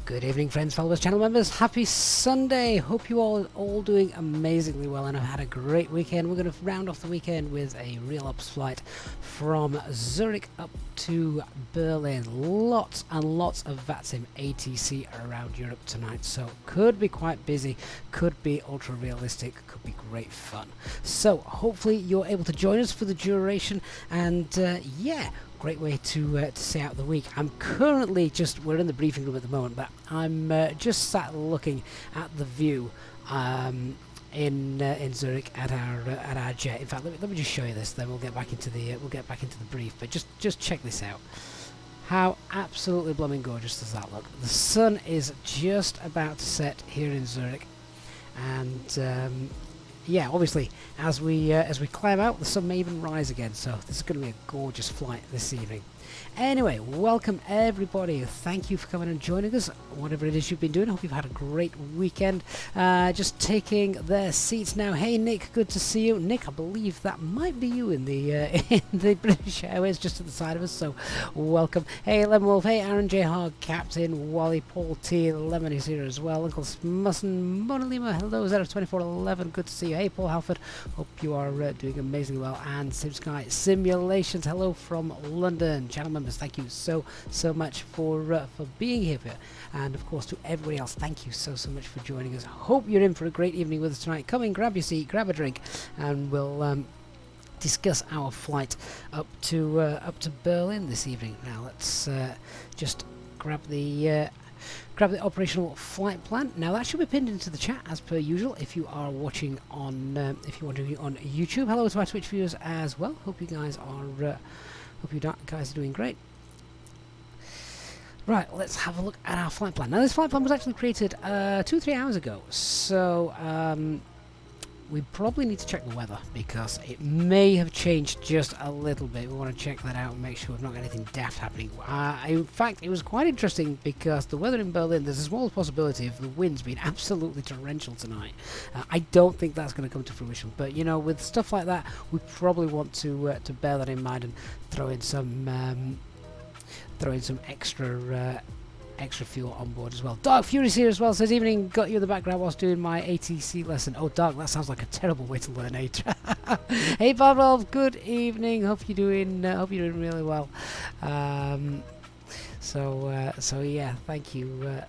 Good evening, friends, followers, channel members. Happy Sunday. Hope you all doing amazingly well and have had a great weekend. We're going to round off the weekend with a real ops flight from Zurich up to Berlin. Lots and lots of VATSIM ATC around Europe tonight, so could be quite busy, could be ultra realistic, could be great fun. So hopefully you're able to join us for the duration, and yeah, great way to stay out the week. I'm currently we're in the briefing room at the moment, but I'm just sat looking at the view in Zurich at our jet. In fact, let me just show you this. Then we'll get back into the brief. But just check this out. How absolutely blooming gorgeous does that look? The sun is just about to set here in Zurich, and yeah, obviously, as we climb out, the sun may even rise again. So this is going to be a gorgeous flight this evening. Anyway, welcome everybody. Thank you for coming and joining us. Whatever it is you've been doing, I hope you've had a great weekend. Just taking their seats now. Hey Nick, good to see you. Nick, I believe that might be you in the in the British Airways, just to the side of us. So welcome. Hey Lemon Wolf. Hey Aaron J Hogg, Captain Wally, Paul T, Lemon is here as well. Uncle Smusson, Mona Lima. Hello, ZF2411. Good to see you. Hey Paul Halford. Hope you are doing amazingly well. And Sim Sky Simulations. Hello from London. Channel members, thank you so much for being here, and of course to everybody else, thank you so much for joining us. Hope you're in for a great evening with us tonight. Come in, grab your seat, grab a drink, and we'll discuss our flight up to Berlin this evening. Now let's just grab the operational flight plan. Now that should be pinned into the chat as per usual if you are watching on on YouTube. Hello to our Twitch viewers as well. Hope you guys are doing great. Right, let's have a look at our flight plan. Now this flight plan was actually created 2-3 hours ago, so we probably need to check the weather because it may have changed just a little bit. We want to check that out and make sure we've not got anything daft happening. In fact, it was quite interesting because the weather in Berlin, there's a small possibility of the winds being absolutely torrential tonight. I don't think that's going to come to fruition, but you know, with stuff like that, we probably want to bear that in mind and throw in some extra fuel on board as well. Dark Fury's here as well. Says evening, got you in the background whilst doing my ATC lesson. Oh, Dark, that sounds like a terrible way to learn it. Hey, Bob, good evening. Hope you're doing really well. So yeah, thank you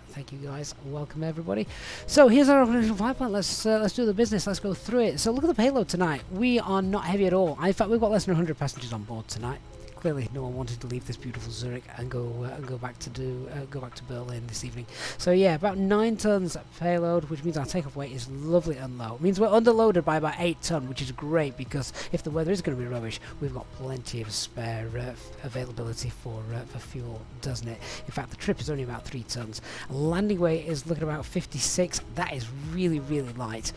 guys. Welcome everybody. So here's our operational flight plan. Let's do the business. Let's go through it. So look at the payload tonight. We are not heavy at all. In fact, we've got less than 100 passengers on board tonight. Clearly, no one wanted to leave this beautiful Zurich and go back to Berlin this evening. So yeah, about 9 tons payload, which means our takeoff weight is lovely and low. It means we're underloaded by about 8 ton, which is great because if the weather is going to be rubbish, we've got plenty of spare availability for fuel, doesn't it? In fact, the trip is only about 3 tons. Landing weight is looking about 56. That is really light.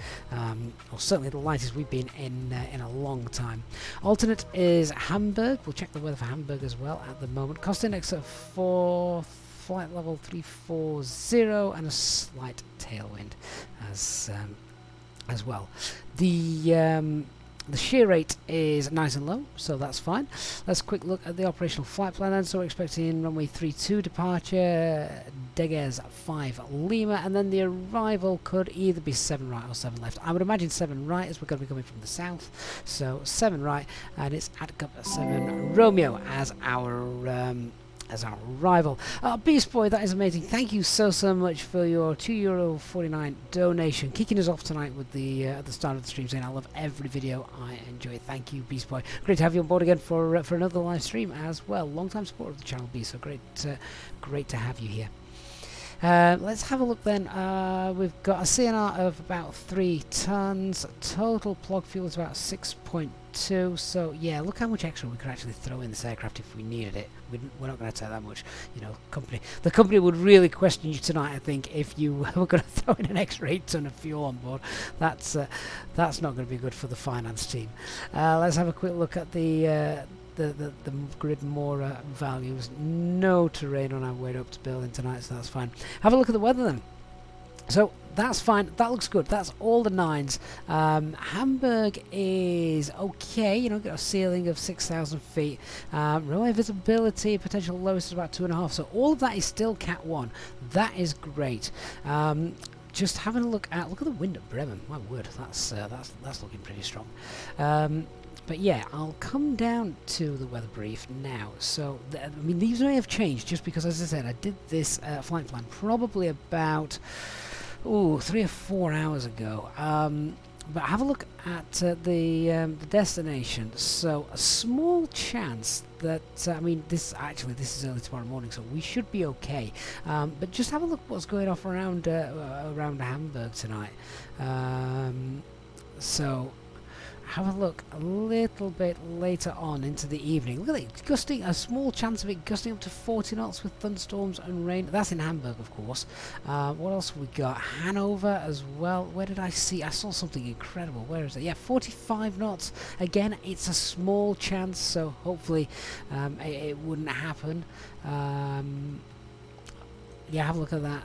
Or certainly the lightest we've been in a long time. Alternate is Hamburg. We'll check the weather for Hamburg as well at the moment. Cost index at 4, flight level 340, and a slight tailwind as well. The shear rate is nice and low, so that's fine. Let's quick look at the operational flight plan then. So we're expecting runway 32 departure, Deges 5 Lima, and then the arrival could either be 7 right or 7 left. I would imagine 7 right, as we're going to be coming from the south. So 7 right, and it's at 7 Romeo as our as our rival. Beast Boy, that is amazing. Thank you so much for your €2.49 donation, kicking us off tonight with the at the start of the stream, saying I love every video I enjoy. Thank you, Beast Boy. Great to have you on board again for another live stream as well. Long time supporter of the channel, Beast. So great to have you here. Let's have a look then. We've got a CNR of about 3 tons. Total plug fuel is about 6.2. So yeah, look how much extra we could actually throw in this aircraft if we needed it. We're not going to take that much. You know, the company would really question you tonight, I think, if you were going to throw in an extra 8 ton of fuel on board. That's not going to be good for the finance team. Let's have a quick look at the grid more values. No terrain on our way up to Berlin tonight, so that's fine. Have a look at the weather then. So that's fine, that looks good, that's all the 9s. Hamburg is okay, you know, got a ceiling of 6,000 feet. Runway visibility, potential lowest is about 2.5, so all of that is still Cat 1. That is great. Just having a look at the wind at Bremen. My word, that's looking pretty strong. But yeah, I'll come down to the weather brief now. So, I mean, these may have changed just because, as I said, I did this flight plan probably about 3 or 4 hours ago. But have a look at the destination. So, a small chance that I mean, this is early tomorrow morning, so we should be okay. But just have a look what's going off around Hamburg tonight. So. Have a look a little bit later on into the evening. Look at it, gusting, a small chance of it gusting up to 40 knots with thunderstorms and rain. That's in Hamburg, of course. What else have we got? Hanover as well. Where did I see? I saw something incredible. Where is it? Yeah, 45 knots. Again, it's a small chance, so hopefully it wouldn't happen. Yeah, have a look at that.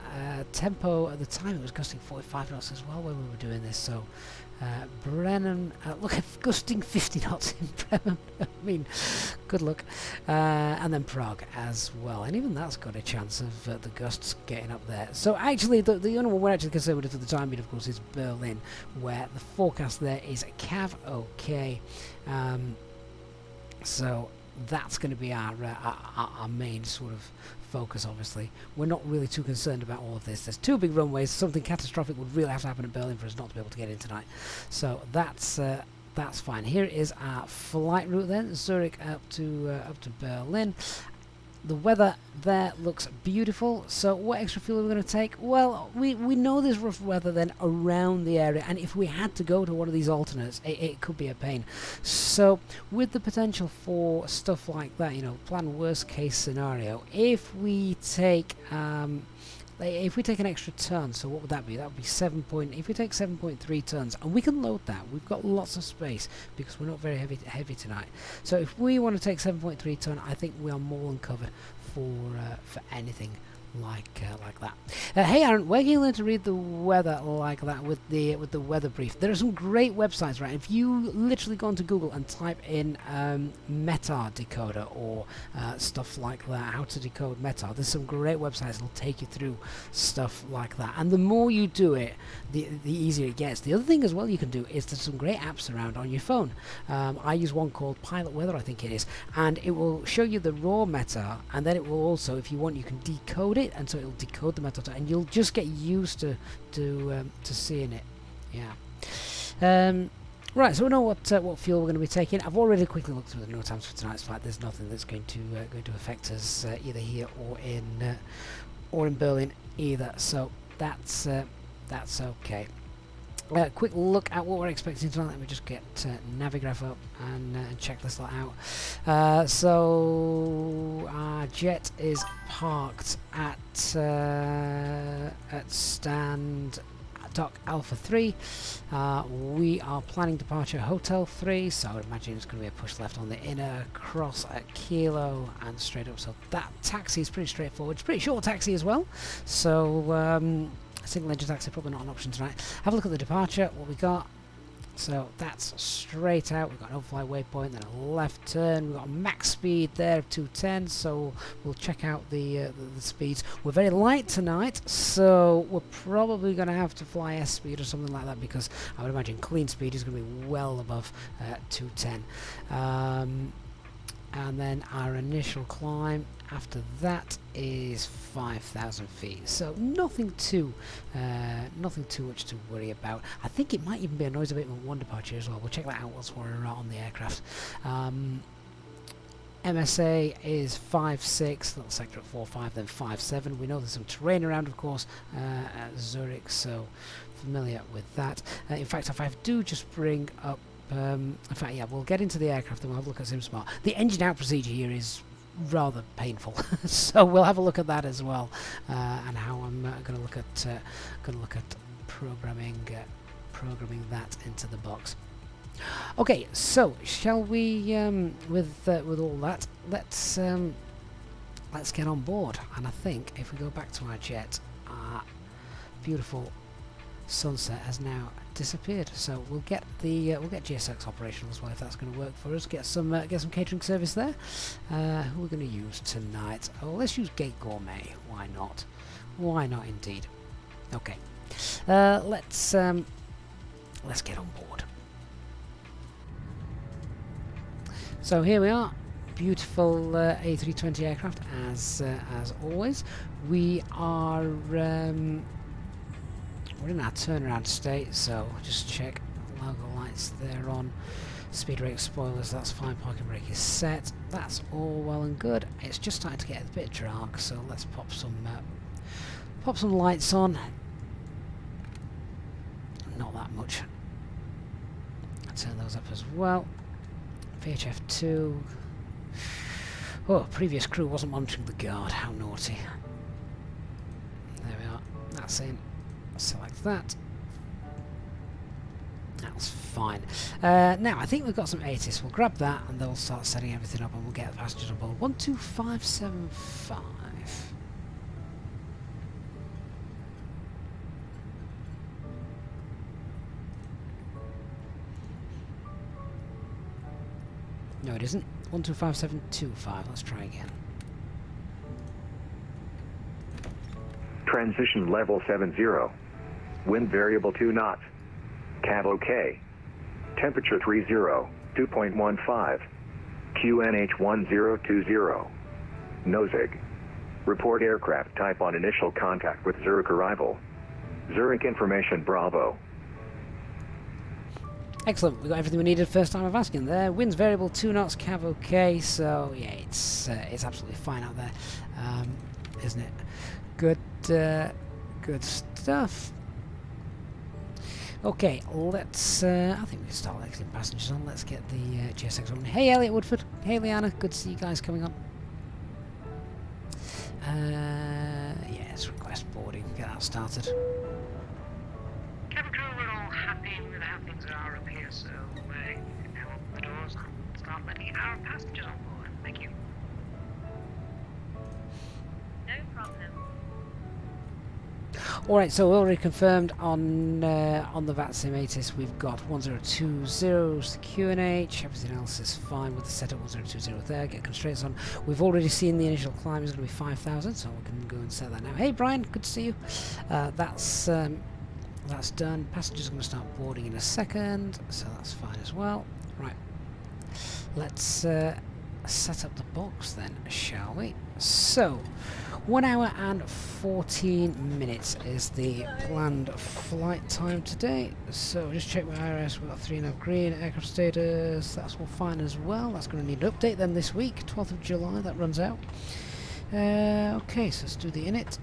Tempo at the time, it was gusting 45 knots as well when we were doing this, so... Brennan, look at gusting 50 knots in Bremen. I mean, good luck. And then Prague as well, and even that's got a chance of the gusts getting up there. So actually, the only one we're actually concerned with for the time being, of course, is Berlin, where the forecast there is Cav OK. So that's going to be our main sort of focus. Obviously, we're not really too concerned about all of this. There's 2 big runways. Something catastrophic would really have to happen in Berlin for us not to be able to get in tonight. So that's fine. Here is our flight route then. Zurich up to Berlin. The weather there looks beautiful. So what extra fuel are we going to take? Well, we know there's rough weather then around the area, and if we had to go to one of these alternates, it could be a pain. So with the potential for stuff like that, you know, plan worst case scenario, if we take an extra ton, so what would that be? That would be if we take 7.3 tons, and we can load that, we've got lots of space because we're not very heavy tonight. So if we want to take 7.3 ton, I think we are more than covered for anything like that. Hey Aaron, where can you learn to read the weather like that with the weather brief? There are some great websites, right? If you literally go onto Google and type in METAR decoder or stuff like that, how to decode METAR, there's some great websites that'll take you through stuff like that. And the more you do it, the easier it gets. The other thing as well you can do is there's some great apps around on your phone. I use one called Pilot Weather, I think it is, and it will show you the raw METAR, and then it will also, if you want, you can decode it, and so it'll decode the METAR, and you'll just get used to seeing it. Yeah. Right, so we know what fuel we're going to be taking. I've already quickly looked through the no times for tonight's flight. There's nothing that's going to affect us either here or in Berlin either. So that's okay. Quick look at what we're expecting tonight. Let me just get Navigraph up and check this lot out. So our jet is parked at stand Dock Alpha 3. We are planning departure Hotel 3, so I would imagine it's going to be a push left on the inner, cross at Kilo and straight up. So that taxi is pretty straightforward. It's a pretty short taxi as well. So single engine taxi, probably not an option tonight. Have a look at the departure, what we got. So that's straight out. We've got an overfly waypoint, then a left turn. We've got a max speed there of 210, so we'll check out the speeds. We're very light tonight, so we're probably going to have to fly S speed or something like that, because I would imagine clean speed is going to be well above 210. and then our initial climb after that is 5,000 feet. So nothing too much to worry about. I think it might even be a noise abatement 1 departure as well. We'll check that out once we're on the aircraft. MSA is 5.6, little sector at 4.5, then 5.7. We know there's some terrain around, of course, at Zurich, so familiar with that. In fact, if I do just bring up, in fact, yeah, we'll get into the aircraft and we'll have a look at SimSmart. The engine out procedure here is rather painful, so we'll have a look at that as well, and how I'm going to look at programming that into the box. Okay, so shall we, with all that, let's get on board. And I think if we go back to our jet, our beautiful sunset has now disappeared. So we'll get GSX operational as well, if that's going to work for us. Get some catering service there. Who are we going to use tonight? Oh, let's use Gate Gourmet. Why not? Why not, indeed? Okay, let's get on board. So here we are, beautiful A320 aircraft as always. We are we're in our turnaround state, so just check logo lights there on, speed brake spoilers, that's fine, parking brake is set, that's all well and good. It's just starting to get a bit dark, so let's pop some lights on. Not that much. I'll turn those up as well. VHF2. Oh, previous crew wasn't monitoring the guard. How naughty. There we are. That's in. Select that. That's fine. Now, I think we've got some ATIS. We'll grab that and they'll start setting everything up and we'll get the passengers on board. 12575. No, it isn't. 125725. Let's try again. Transition level 70. Wind variable 2 knots. Cav OK. Temperature 30. 2.15. QNH 1020. Nozig. Report aircraft type on initial contact with Zurich arrival. Zurich information Bravo. Excellent, we got everything we needed first time of asking there. Wind's variable 2 knots, cav okay, so yeah, it's absolutely fine out there, isn't it? Good stuff. Okay, let's, I think we can start letting passengers on. Let's get the GSX on. Hey Elliot Woodford, hey Liana, good to see you guys coming on. Yes, request boarding, get that started. Cabin crew, we're all happy with how things are up here, so you can now open the doors and start letting our passengers on board. Thank you. No problem. Alright, so already confirmed on the VATSIM ATIS we've got 1020 is the QNH, everything else is fine with the setup 1020 there, get constraints on. We've already seen the initial climb is going to be 5,000, so we can go and set that now. Hey Brian, good to see you. That's done. Passengers are going to start boarding in a second, so that's fine as well. Right, let's set up the box then, shall we? So, 1 hour and 14 minutes is the planned flight time today. So just check my IRS, we've got 3.5 green, aircraft status, that's all fine as well. That's going to need an update then this week, 12th of July, that runs out. Okay, so let's do the init.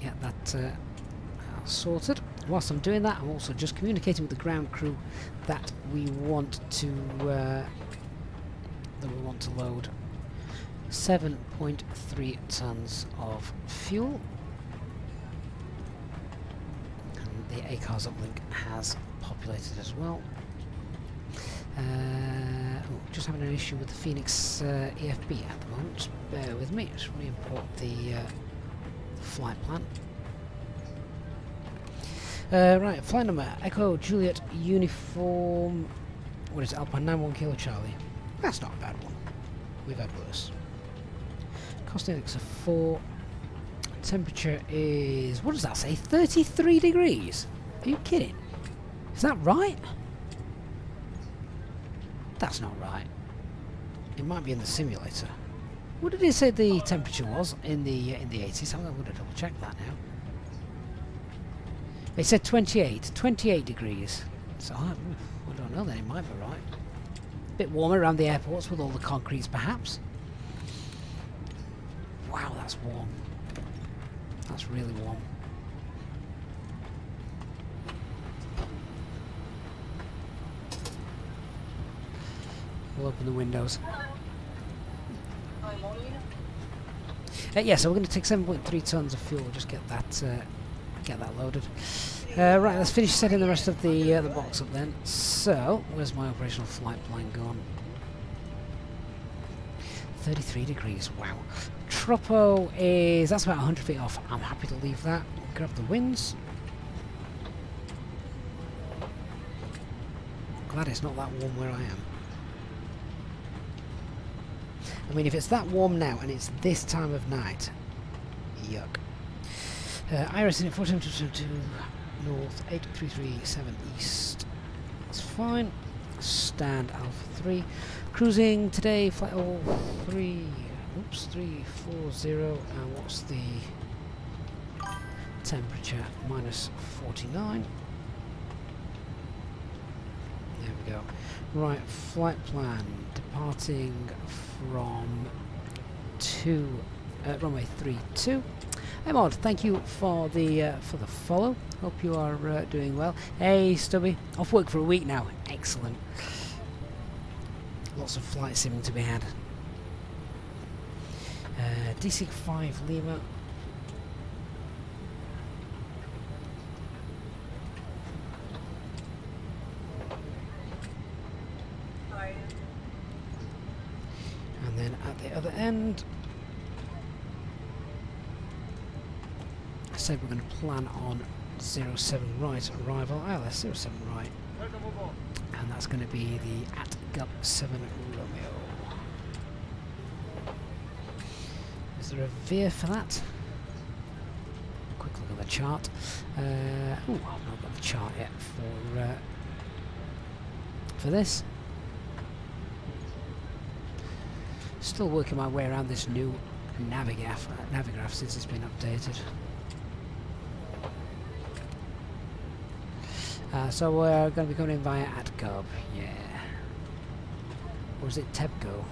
Yeah, that sorted. Whilst I'm doing that, I'm also just communicating with the ground crew that we want to load 7.3 tons of fuel, and the ACARS uplink has populated as well. Just having an issue with the Fenix EFB at the moment. Just bear with me. Just re-import the flight plan. Right, flight number Echo Juliet Uniform. What is it? Alpine 91 Kilo Charlie. That's not a bad one. We've had worse. Cost index of 4. Temperature is, what does that say? 33 degrees? Are you kidding? Is that right? That's not right. It might be in the simulator. What did it say the temperature was in the 80s? I'm going to double check that now. It said 28 degrees. So I don't know then, it might be right. Bit warmer around the airports with all the concretes perhaps. Wow, that's warm. That's really warm. We'll open the windows. Yeah, so we're going to take 7.3 tons of fuel. Just get that loaded. Right, let's finish setting the rest of the box up then. So, where's my operational flight plan gone? 33 degrees. Wow. Troppo is that's about 100 feet off. I'm happy to leave that. Grab the winds. Glad it's not that warm where I am. I mean, if it's that warm now and it's this time of night, yuck. Iris in at 4722 north, 8337 east. That's fine. Stand Alpha 3. Cruising today, flight 340. And what's the temperature? Minus 49. There we go. Right, flight plan. Departing from runway 32. Hey Mod, thank you for the follow. Hope you are doing well. Hey Stubby, off work for a week now. Excellent. Lots of flight simming to be had. DC5 Lima. And then at the other end, I said we're going to plan on 07 right arrival. Oh, that's 07 right. And that's going to be the at Gub 7 Romeo. Is there a veer for that? Quick look at the chart. Ooh, I've not got the chart yet for this. Still working my way around this new Navigraph since it's been updated. So we're going to be going in via AtGov, yeah. Or is it TEBGO?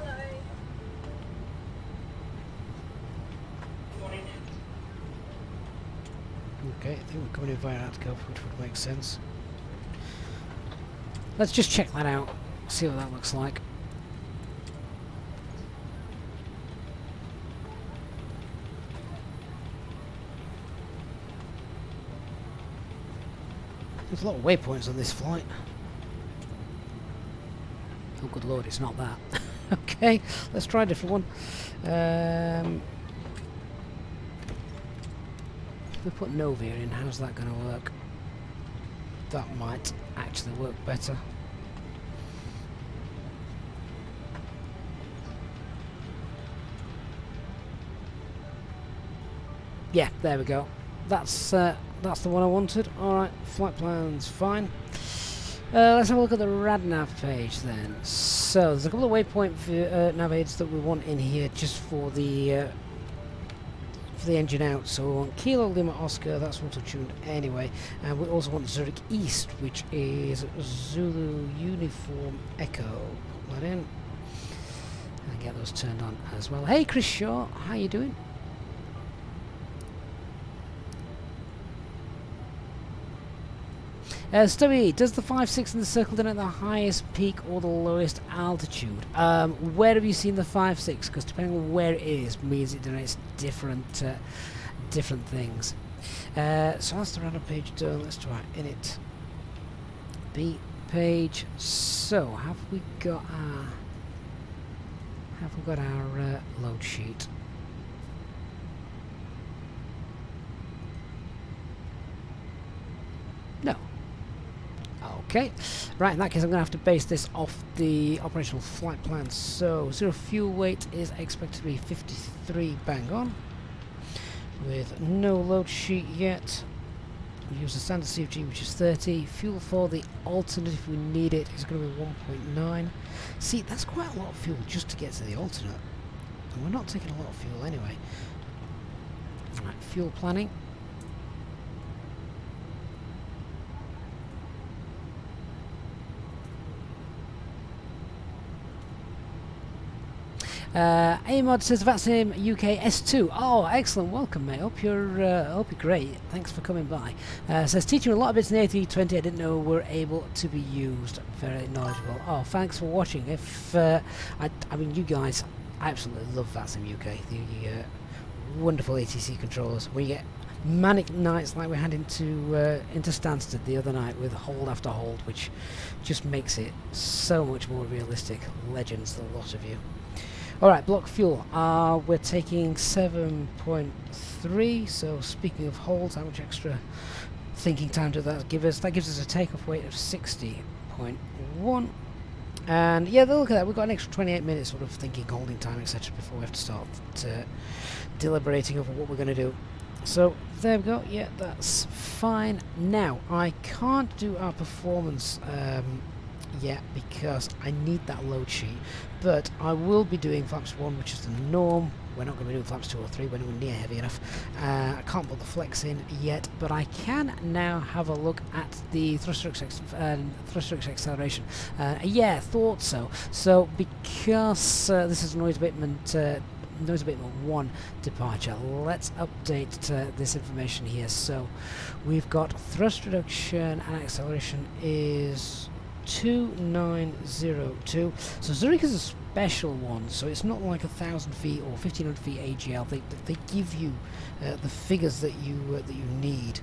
Okay, I think we're coming in via AtGov, which would make sense. Let's just check that out, see what that looks like. There's a lot of waypoints on this flight. Oh good lord, it's not that. Okay, let's try a different one. If we put no veer in, how's that going to work? That might actually work better. Yeah, there we go. That's the one I wanted. Alright, flight plan's fine. Let's have a look at the RadNav page then. So, there's a couple of waypoint nav aids that we want in here just for the engine out. So we want Kilo Lima Oscar, that's auto-tuned anyway. And we also want Zurich East, which is Zulu Uniform Echo. Put that in. And get those turned on as well. Hey Chris Shaw, how you doing? Stubby, does the 5.6 in the circle denote the highest peak or the lowest altitude? Where have you seen the 5.6? Because depending on where it is, means it denotes different things. So that's the random page done. Let's try init B page. So have we got our load sheet? No. Okay, right, in that case I'm going to have to base this off the operational flight plan. So, zero fuel weight is expected to be 53 bang on, with no load sheet yet. We use the standard CFG, which is 30. Fuel for the alternate, if we need it, is going to be 1.9. See, that's quite a lot of fuel just to get to the alternate. And we're not taking a lot of fuel anyway. Right, fuel planning. Amod says VATSIM UK S2. Oh, excellent. Welcome, mate. Hope you're great. Thanks for coming by. Says teaching a lot of bits in the A320 I didn't know were able to be used. Very knowledgeable. Oh, thanks for watching. If I mean, you guys, I absolutely love VATSIM UK. The wonderful ATC controllers. When you get manic nights like we had into Stansted the other night with hold after hold, which just makes it so much more realistic. Legends, the lot of you. Alright, block fuel. We're taking 7.3, so speaking of holds, how much extra thinking time does that give us? That gives us a takeoff weight of 60.1. And yeah, look at that, we've got an extra 28 minutes sort of thinking, holding time, etc. before we have to start deliberating over what we're going to do. So there we go, yeah, that's fine. Now, I can't do our performance yet because I need that load sheet, but I will be doing flaps 1, which is the norm. We're not going to be doing flaps 2 or 3, we're nowhere near heavy enough. I can't put the flex in yet, but I can now have a look at the thruster acceleration. Yeah, thought so. So because this is noise abatement 1 departure, let's update this information here. So we've got thrust reduction and acceleration is 2902. So Zurich is a special one, so it's not like 1,000 feet or 1,500 feet AGL. They give you the figures that you need.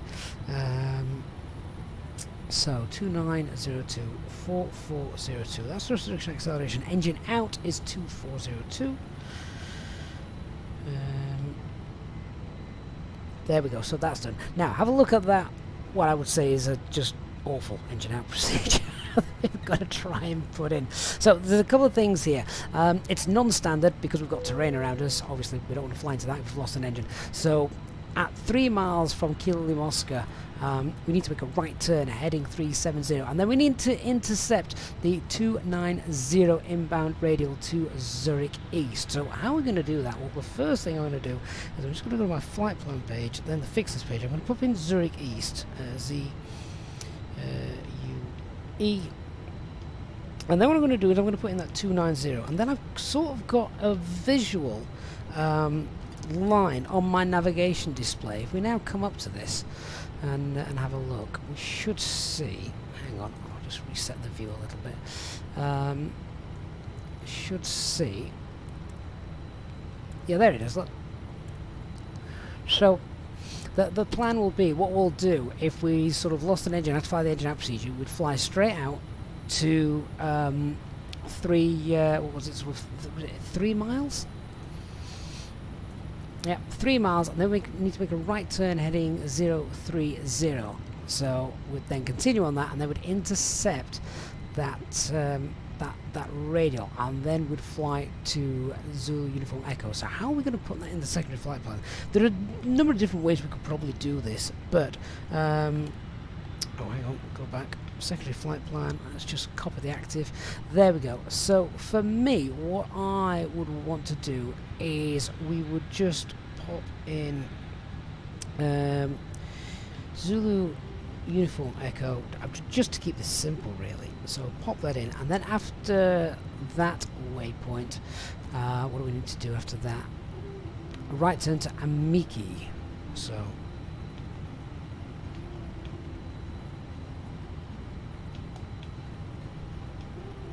So 2902, 4402. That's thrust reduction acceleration. Engine out is 2402. There we go. So that's done. Now have a look at that. What I would say is a just awful engine out procedure. We've got to try and put in. So there's a couple of things here. It's non-standard because we've got terrain around us. Obviously we don't want to fly into that if we've lost an engine. So at 3 miles from Kilo Moscow, we need to make a right turn heading 370, and then we need to intercept the 290 inbound radial to Zurich East. So how are we going to do that? Well, the first thing I'm going to do is I'm just going to go to my flight plan page, then the fixes page. I'm going to put in Zurich East, E, and then what I'm going to do is I'm going to put in that 290, and then I've sort of got a visual line on my navigation display. If we now come up to this and have a look, we should see, hang on, I'll just reset the view a little bit, should see, yeah, there it is, look. So the plan will be, what we'll do if we sort of lost an engine, had to fly the engine out procedure, we'd fly straight out to 3 miles? Yeah, 3 miles, and then we need to make a right turn heading 030. So we'd then continue on that, and then we'd intercept that that radial, and then we'd fly to Zulu Uniform Echo. So how are we going to put that in the secondary flight plan? There are a number of different ways we could probably do this, but oh, hang on, go back. Secondary flight plan, let's just copy the active. There we go. So for me, what I would want to do is we would just pop in Zulu Uniform Echo, just to keep this simple really. So pop that in, and then after that waypoint, what do we need to do after that? Right turn to Amiki. So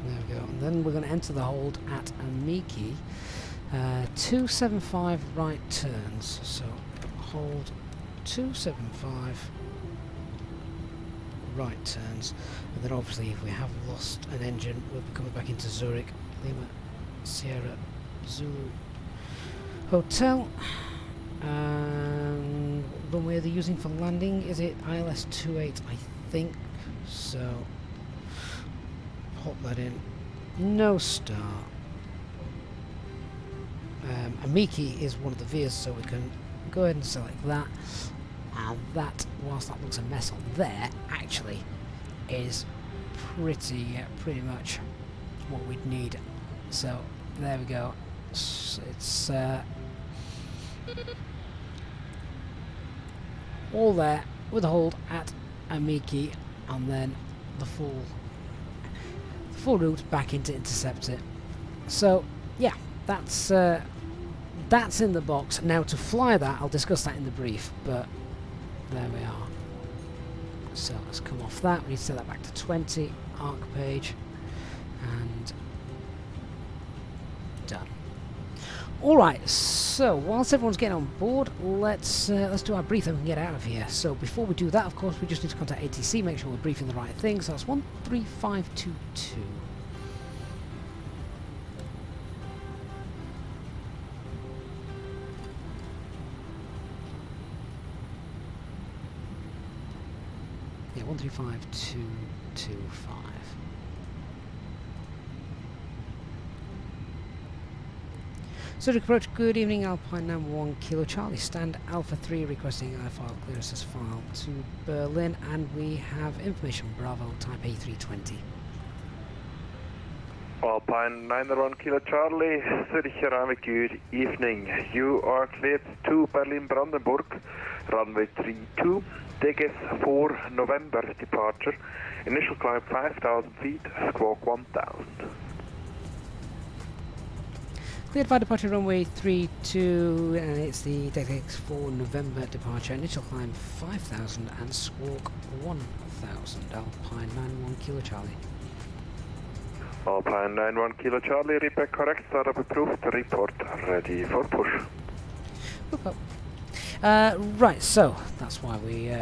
there we go, and then we're going to enter the hold at Amiki. 275 right turns, so hold 275 right turns, and then obviously if we have lost an engine, we'll be coming back into Zurich. Lima Sierra Zulu Hotel. And runway they're using for landing, is it ILS 28? I think so. Pop that in. No star. Amiki is one of the VIAs, so we can go ahead and select that. And that, whilst that looks a mess on there, actually is pretty much what we'd need. So there we go. It's all there with a hold at Amiki, and then the full route back into intercept it. So yeah, that's in the box. Now to fly that, I'll discuss that in the brief, but there we are. So let's come off that. We need to set that back to 20, arc page, and done. Alright, so whilst everyone's getting on board, let's do our brief and we can get out of here. So before we do that, of course, we just need to contact ATC, make sure we're briefing the right thing. So that's 13522. Yeah, 135225. Zurich approach, good evening, Alpine number 1 Kilo Charlie, stand Alpha 3 requesting I-file clearances file to Berlin, and we have information Bravo type A320. Alpine 901 Kilo Charlie, Zurich runway, good evening. You are cleared to Berlin Brandenburg, runway 32, Takeoff for November departure, initial climb 5,000 feet, squawk 1,000. Cleared by departure runway 32, and it's the Takeoff for November departure, initial climb 5,000 and squawk 1,000, Alpine 91 Kilo Charlie. Alpine 91 Kilo Charlie, repair correct, startup approved, report ready for push. Right, so that's why we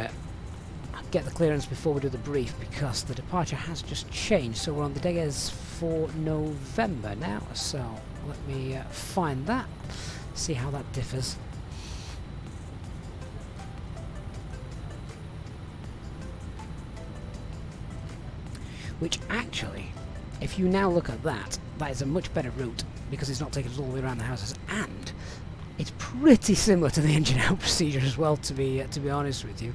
get the clearance before we do the brief, because the departure has just changed. So we're on the Takeoff for November now, so let me find that, see how that differs. Which actually, if you now look at that, that is a much better route because it's not taking us all the way around the houses, and it's pretty similar to the engine out procedure as well, to be honest with you.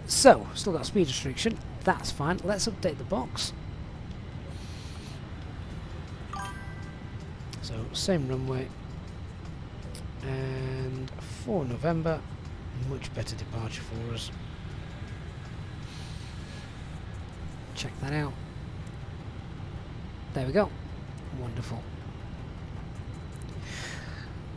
So, still got a speed restriction, that's fine. Let's update the box. So, same runway, and for November, much better departure for us. Check that out. There we go. Wonderful.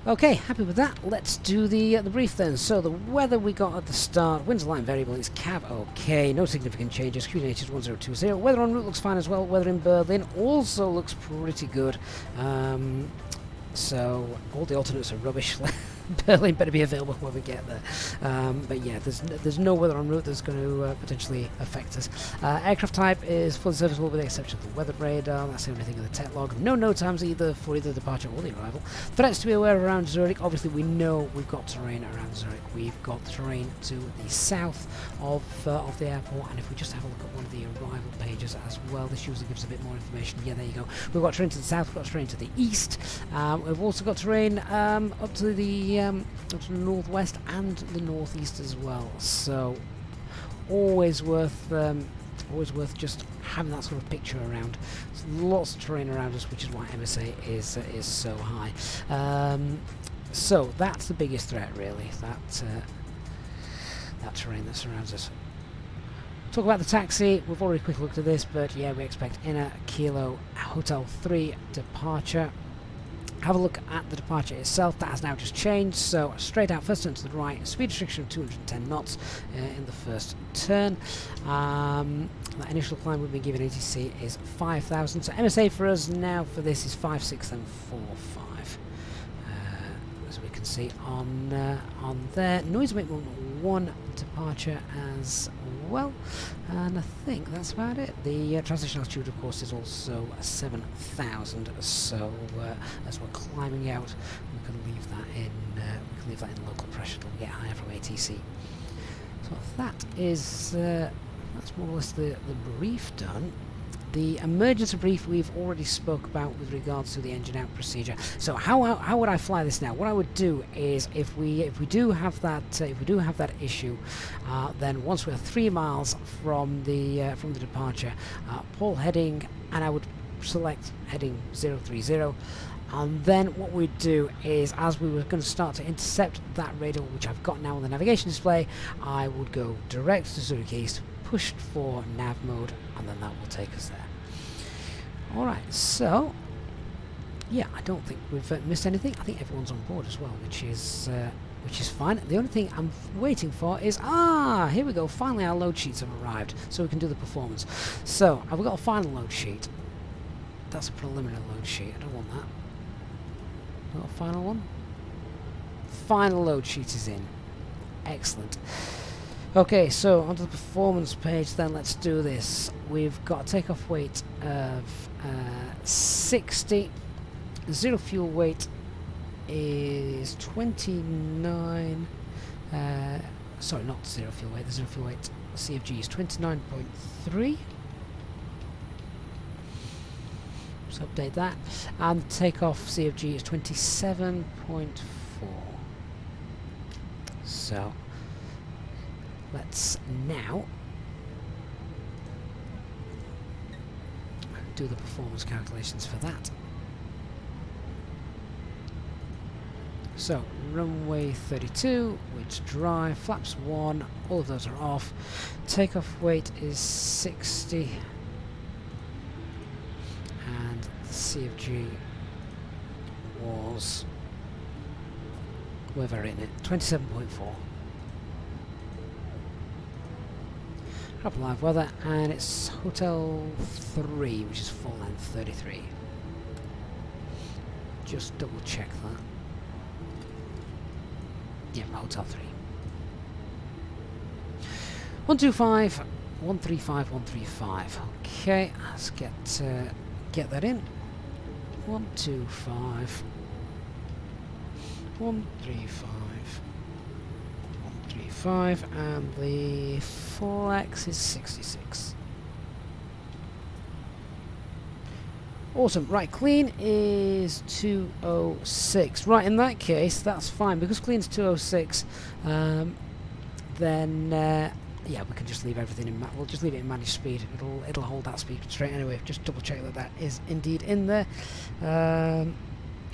Okay, happy with that. Let's do the brief then. So the weather we got at the start, winds line variable is CAV okay, no significant changes, QNH is 1020. Weather en route looks fine as well, weather in Berlin also looks pretty good. So all the alternates are rubbish. Berlin better be available when we get there. But yeah, there's no weather en route that's going to potentially affect us. Aircraft type is fully serviceable with the exception of the weather radar. That's the only thing in the tech log. No note times either for either the departure or the arrival. Threats to be aware of around Zurich. Obviously we know we've got terrain around Zurich. We've got terrain to the south of the airport, and if we just have a look at one of the arrival pages as well, this usually gives a bit more information. Yeah, there you go. We've got terrain to the south, we've got terrain to the east. We've also got terrain up to the northwest and the northeast as well, so always worth just having that sort of picture around. There's lots of terrain around us, which is why MSA is so high. So that's the biggest threat, really, that terrain that surrounds us. Talk about the taxi, we've already quickly looked at this, but yeah, we expect inner Kilo Hotel 3 departure. Have a look at the departure itself. That has now just changed, so straight out, first turn to the right, speed restriction of 210 knots in the first turn. That initial climb we've been given ATC is 5,000, so MSA for us now for this is 5, 6 and 4, 5. As we can see on there. Noise abatement 1 departure as well, and I think that's about it. The transition altitude, of course, is also 7,000. So as we're climbing out, we can leave that in. We can leave that in local pressure till we get higher from ATC. So that is that's more or less the brief done. The emergency brief we've already spoke about with regards to the engine out procedure. So how would I fly this now? What I would do is if we do have that issue, then once we're 3 miles from the departure, pull heading, and I would select heading 030. And then what we'd do is, as we were going to start to intercept that radar, which I've got now on the navigation display, I would go direct to Zurich East, push for nav mode, and then that will take us there. Alright, so yeah, I don't think we've missed anything. I think everyone's on board as well, which is fine. The only thing I'm waiting for is, here we go, finally our load sheets have arrived, so we can do the performance. So I've got a final load sheet. That's a preliminary load sheet, I don't want that. Got a final one? Final load sheet is in. Excellent. Okay, so onto the performance page then, let's do this. We've got a takeoff weight of 60. Zero fuel weight is 29. Sorry, not zero fuel weight. The zero fuel weight CFG is 29.3. So update that. And the takeoff CFG is 27.4. So let's now do the performance calculations for that. So runway 32, weight dry, flaps 1, all of those are off. Takeoff weight is 60, and the CFG was, where have I written it, 27.4. Up live weather, and it's Hotel 3, which is full length 33. Just double check that. Yeah, Hotel 3. 125, 135, 135. Okay, let's get that in. 125, 135. 135, and the flex is 66. Awesome. Right, clean is 206. Right, in that case, that's fine. Because clean's 206, then yeah, we can just leave everything in. We'll just leave it in managed speed. It'll hold that speed constraint anyway. Just double check that that is indeed in there.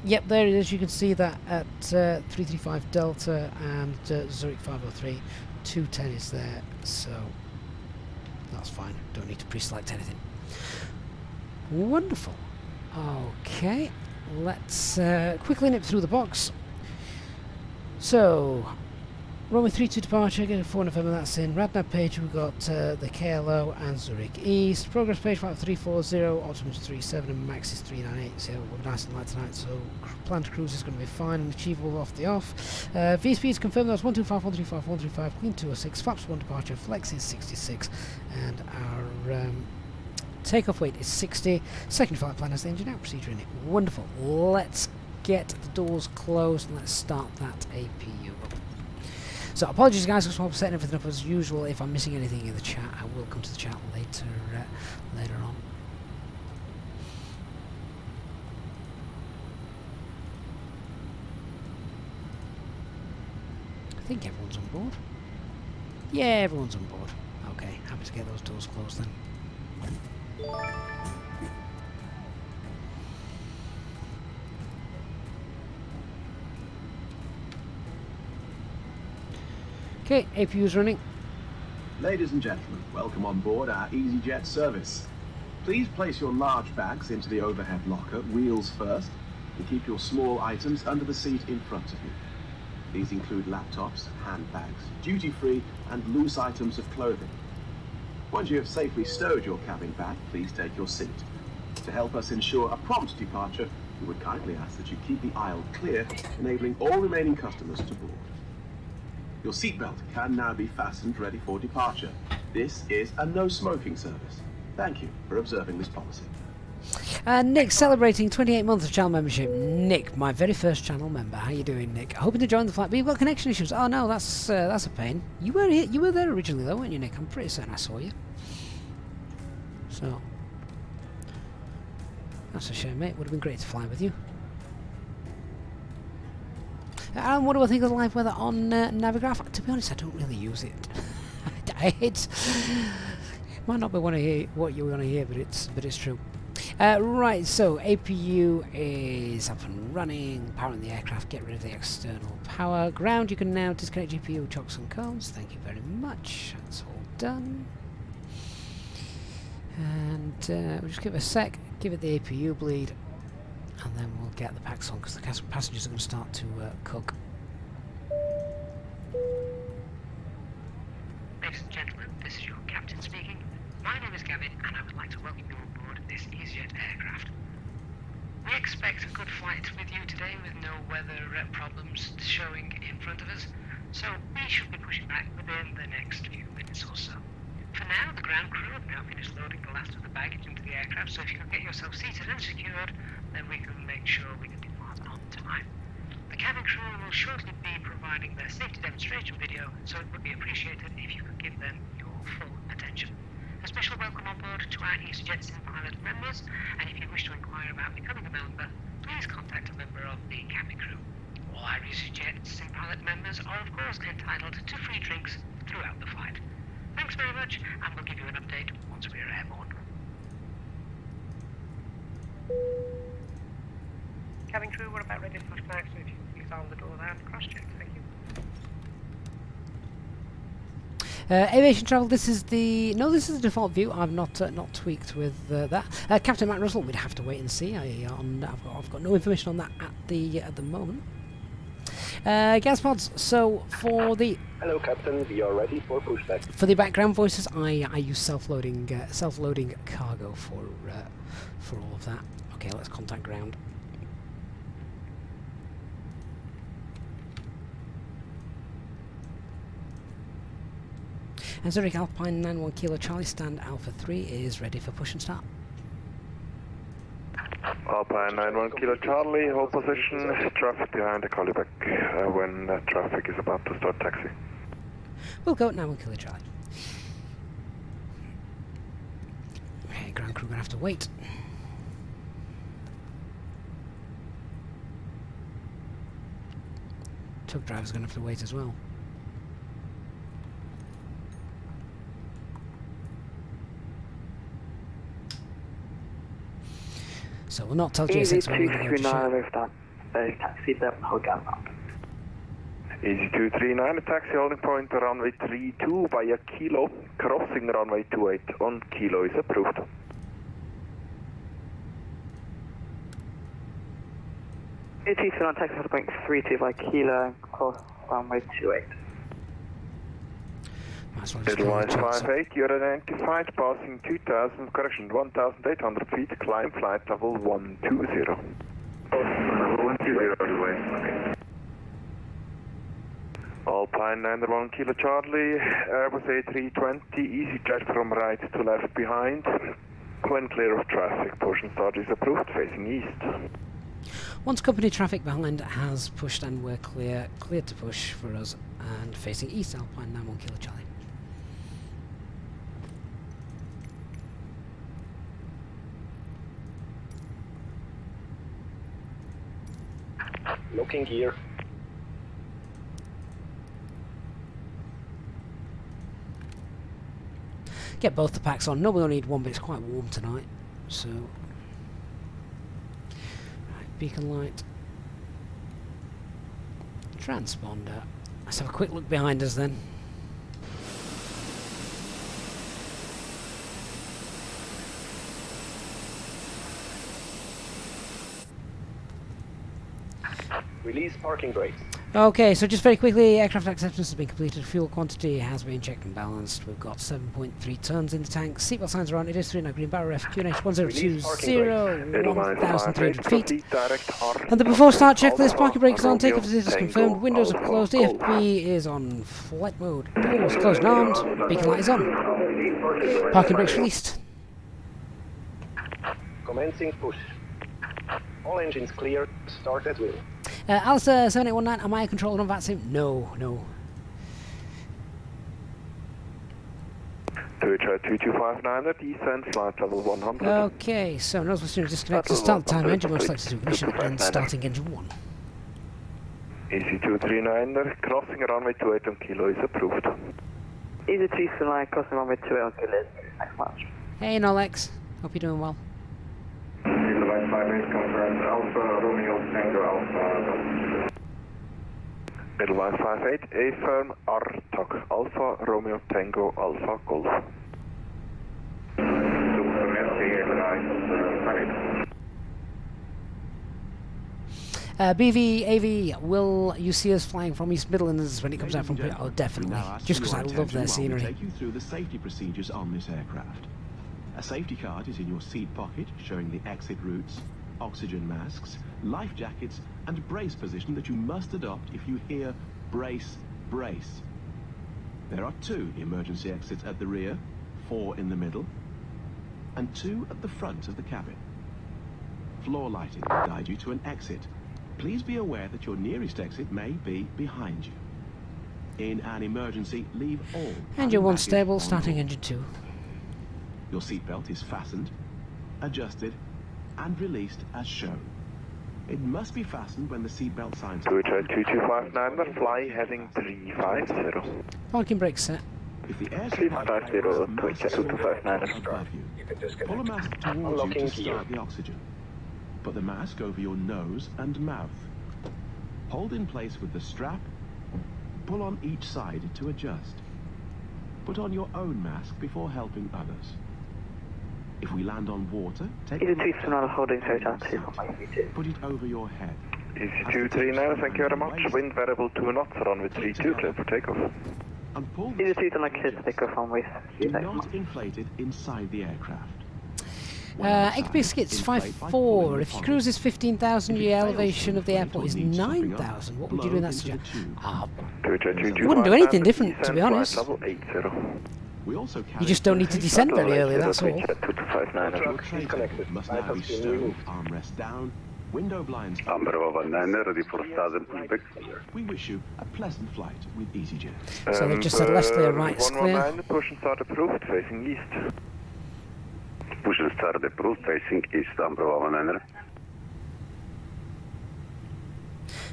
Yep, there it is. You can see that at 335 Delta and Zurich 503, 210 is there. So that's fine. Don't need to pre-select anything. Wonderful. Okay, let's quickly nip through the box. So, runway 32 departure, get a 4 November, that's in. Radnar page, we've got the KLO and Zurich East. Progress page, flight 340, Optimus 37, and Max is 398. So, we're nice and light tonight, so planned cruise is going to be fine and achievable off the off. V-speed is confirmed, that's 125, 135, 135, clean 206, flaps 1 departure, flex is 66, and our takeoff weight is 60. Second flight plan has the engine out procedure in it. Wonderful. Let's get the doors closed and let's start that APU up. So apologies guys for setting everything up as usual. If I'm missing anything in the chat, I will come to the chat later on. I think everyone's on board. Yeah, everyone's on board. Okay, happy to get those doors closed then. Okay, APU is running. Ladies and gentlemen, welcome on board our Easyjet service. Please place your large bags into the overhead locker, wheels first, and keep your small items under the seat in front of you. These include laptops, handbags, duty-free, and loose items of clothing. Once you have safely stowed your cabin back, please take your seat. To help us ensure a prompt departure, we would kindly ask that you keep the aisle clear, enabling all remaining customers to board. Your seatbelt can now be fastened ready for departure. This is a no-smoking service. Thank you for observing this policy. Nick celebrating 28 months of channel membership. Nick, my very first channel member. How you doing, Nick? Hoping to join the flight, but you've got connection issues. Oh no, that's a pain. You were here, you were there originally though, weren't you, Nick? I'm pretty certain I saw you. So, That's a shame, mate. Would have been great to fly with you. And what do I think of the live weather on Navigraph? To be honest, I don't really use it. It might not be what you want to hear, but it's true. Right, so APU is up and running, powering the aircraft, get rid of the external power. Ground, you can now disconnect GPU, chocks and cones. Thank you very much. That's all done. And we'll just give it a sec, give it the APU bleed, and then we'll get the packs on because the passengers are going to start to cook. Ladies and gentlemen, this is your captain speaking. My name is Gavin, and I would like to welcome you on board this Easyjet aircraft. We expect a good flight with you today with no weather problems showing in front of us, so we should be pushing back within the next few minutes or so. For now, the ground crew have now finished loading the last of the baggage into the aircraft, so if you can get yourself seated and secured, then we can make sure we can depart on time. The cabin crew will shortly be providing their safety demonstration video, so it would be appreciated if you could give them your full attention. A special welcome on board to our Easyjet Sim Pilot members, and if you wish to inquire about becoming a member, please contact a member of the cabin crew. All our Easyjet Sim Pilot members are of course entitled to free drinks throughout the flight. Thanks very much, and we'll give you an update once we're airborne. Cabin crew, we're about ready to push back, so if you can please arm the doors and cross-check. Thank you. Aviation travel. This is the default view. I've not tweaked with that. Captain Matt Russell. We'd have to wait and see. I've got no information on that at the moment. Gas pods. So for the hello, Captain. We are ready for pushback. For the background voices, I use self-loading cargo for all of that. Okay, let's contact ground. And Zurich Alpine 91 Kilo Charlie stand Alpha 3 is ready for push and start. Alpine 91 Kilo Charlie, hold position, traffic behind the Pushback when traffic is about to start taxi. We'll go at 91 Kilo Charlie. Okay, ground crew gonna have to wait. Tug driver's gonna have to wait as well. So we'll not tell GSX when we're going to go to shoot. Taxi down, hold down. Easy 239, taxi holding point runway 32 by a kilo, crossing runway 28 on kilo is approved. Easy 239, taxi holding point 32 by kilo, cross runway 28. Edelweiss 58, you're identified passing 1,800 feet, climb flight level 120. 120, okay. Alpine 91 Kilo Charlie, Airbus A320, Easyjet from right to left behind. When clear of traffic, push and start is approved, facing east. Once company traffic behind has pushed and we're cleared to push for us and facing east, Alpine 91 Kilo Charlie. Locking gear. Get both the packs on. No, we only need one, but it's quite warm tonight. So, right, beacon light, transponder. Let's have a quick look behind us then. Release parking brakes. Okay, so just very quickly, aircraft acceptance has been completed, fuel quantity has been checked and balanced, we've got 7.3 tons in the tank, seatbelt signs are on, it is 39 green barrel ref, QNH 1020, 1,300 feet, and the before start checklist, parking brakes on, takeoff is confirmed, windows are closed, AFB is on flight mode, doors closed and armed, beacon light is on, parking brakes released. Commencing push. All engines clear, start at will. Alistair 7819, am I controlled on VATSIM? No. Zurich 2259, descent flight level 100. Okay, so nose was disconnected. Start the time engine was selected to ignition and starting engine 1. Easy239, crossing runway 28 on kilo is approved. Easy239, crossing runway 28 on kilo. Thanks much. Hey Nolex, hope you're doing well. Easyjet 58 confirmed Alpha Romeo Tango Alpha. Edelweiss 58, A firm RTOC, Alpha Romeo Tango Alpha Golf. BV, AV, will you see us flying from East Midlands when it comes out from... Oh, definitely. Just because I love their scenery. Take you through the safety procedures on this aircraft. A safety card is in your seat pocket, showing the exit routes, oxygen masks, life jackets, and brace position that you must adopt if you hear brace, brace. There are 2 emergency exits at the rear, 4 in the middle, and 2 at the front of the cabin. Floor lighting will guide you to an exit. Please be aware that your nearest exit may be behind you. In an emergency, leave all Engine 1 baggage stable, on starting board. engine 2. Your seatbelt is fastened, adjusted, and released as shown. It must be fastened when the seatbelt signs... Zurich 2259, fly heading 350. Parking brake set. If the air 350, supply Twitch 2259. above you, pull a mask towards you to start the oxygen. Put the mask over your nose and mouth. Hold in place with the strap. Pull on each side to adjust. Put on your own mask before helping others. If we land on water, take Easy239, holding hotel 2. put it over your head. Easy239, thank you very much. Wind variable 2 knots, runway 32, clear for takeoff. And pull the Easy239, clear to take off runway. do not inflate it inside the aircraft. Egg biscuits 5-4. If your cruise is 15,000, your elevation of the airport is 9,000. What would you do in that situation? You wouldn't do anything different, to be honest. We also You just don't need to descend very early, that's all. Your tray must now be stowed, armrest down, window blinds. ready for start and pushback. We wish you a pleasant flight with EasyJet. So they've just said left's clear, right's clear. 119, push and start approved, facing east. Push and start approved, facing east, Amber 119.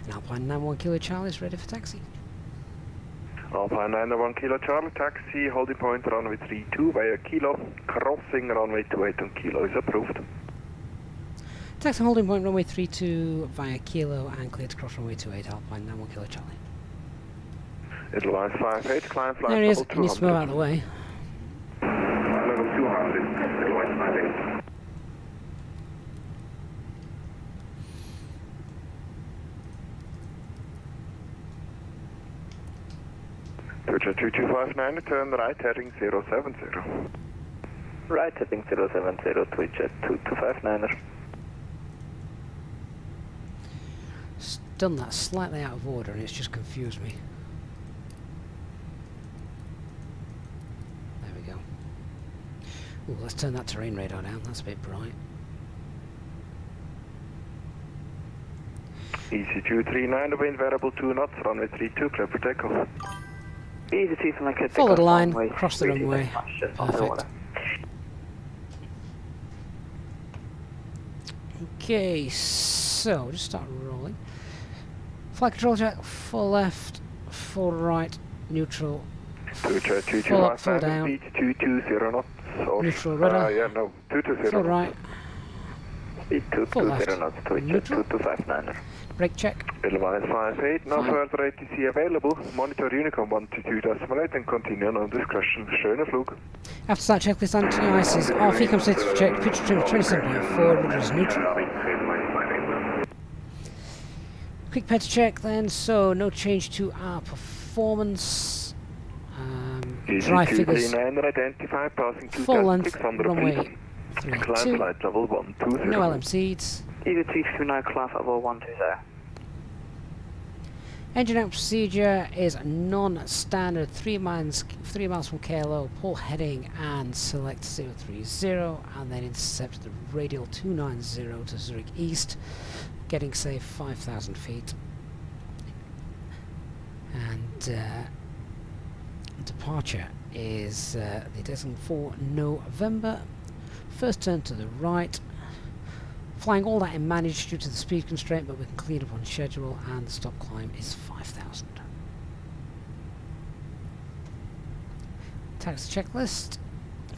And Alpine 91 Kilo Charlie is ready for taxi. Alpine 91 Kilo Charlie, taxi, holding point runway 32 via Kilo, crossing runway 28 on Kilo is approved. Taxi holding point runway 32 via Kilo and clear to cross runway 28, Alpine 91 Kilo Charlie. Edelweiss 58, climb flight There he is, level he needs to move out of 200. the way. Level 200, Edelweiss 58. Zurich 2259, turn right, heading 070. Right, heading 070, Twitch 2259. Done that slightly out of order and it's just confused me. There we go. Ooh, let's turn that terrain radar down, that's a bit bright. Easy239, wind variable 2 knots, runway 32, clear for takeoff. Easy239, clear to Follow take the off line, runway cross the 32, runway. thanks much, Perfect. Okay, so just start rolling. Flight control check, full left, full right, neutral, Zurich full up, full 2259, down, speed 220 knots. Or, neutral rudder, yeah, no, 220 full knots. right, Speed full left, 220 knots, Twitch neutral, 2259. brake check, Edelweiss 58, no Fine. further ATC available. Monitor Unicom 122.8 and continue on discretion. Schöner Flug. after start checklist anti-ice is off, ecom status checked, pitch trim 27.4, rudder is neutral. Quick pet check then, so no change to our performance. Dry figures, Easy239, identify passing full length, 2600 runway feet. Climb 32, flight level 120. no LMCs. Easy239, climb level 120. Engine out procedure is non-standard, 3 miles from KLO, pull heading and select 030 and then intercept the radial 290 to Zurich East, getting say 5,000 feet. And departure is the designated for November. First turn to the right. Flying all that in managed due to the speed constraint, but we can clean up on schedule, and the stop climb is 5,000. Taxi checklist.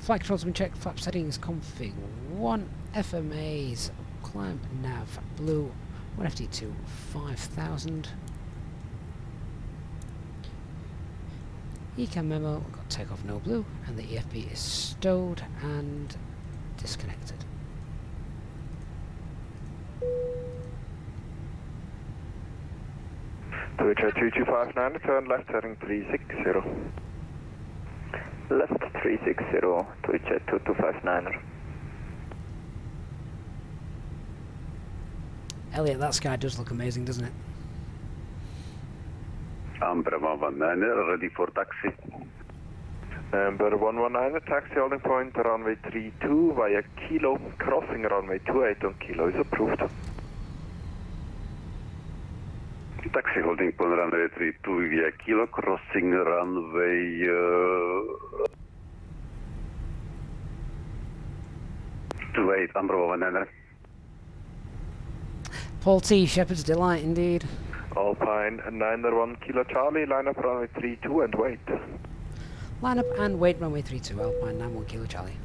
Flight controls have been checked. Flap settings config 1. FMAs climb nav blue. 1 FT2 5,000. Ecam memo. We've got takeoff no blue, and the EFB is stowed and disconnected. Zurich 2259, turn left heading 360. Left 360, Easyjet 2259. Elliot, that sky does look amazing, doesn't it? Amber 119, ready for taxi. Amber 119, taxi holding point runway 32 via Kilo, crossing runway 28 on Kilo is approved. Taxi holding point runway 32 via Kilo, crossing runway 28, Amber 119. Paul T, Shepherd's Delight, indeed. Alpine 901 Kilo Charlie, line up runway 32 and wait. Line up and wait, runway 32, Alpine 91 Kilo Charlie.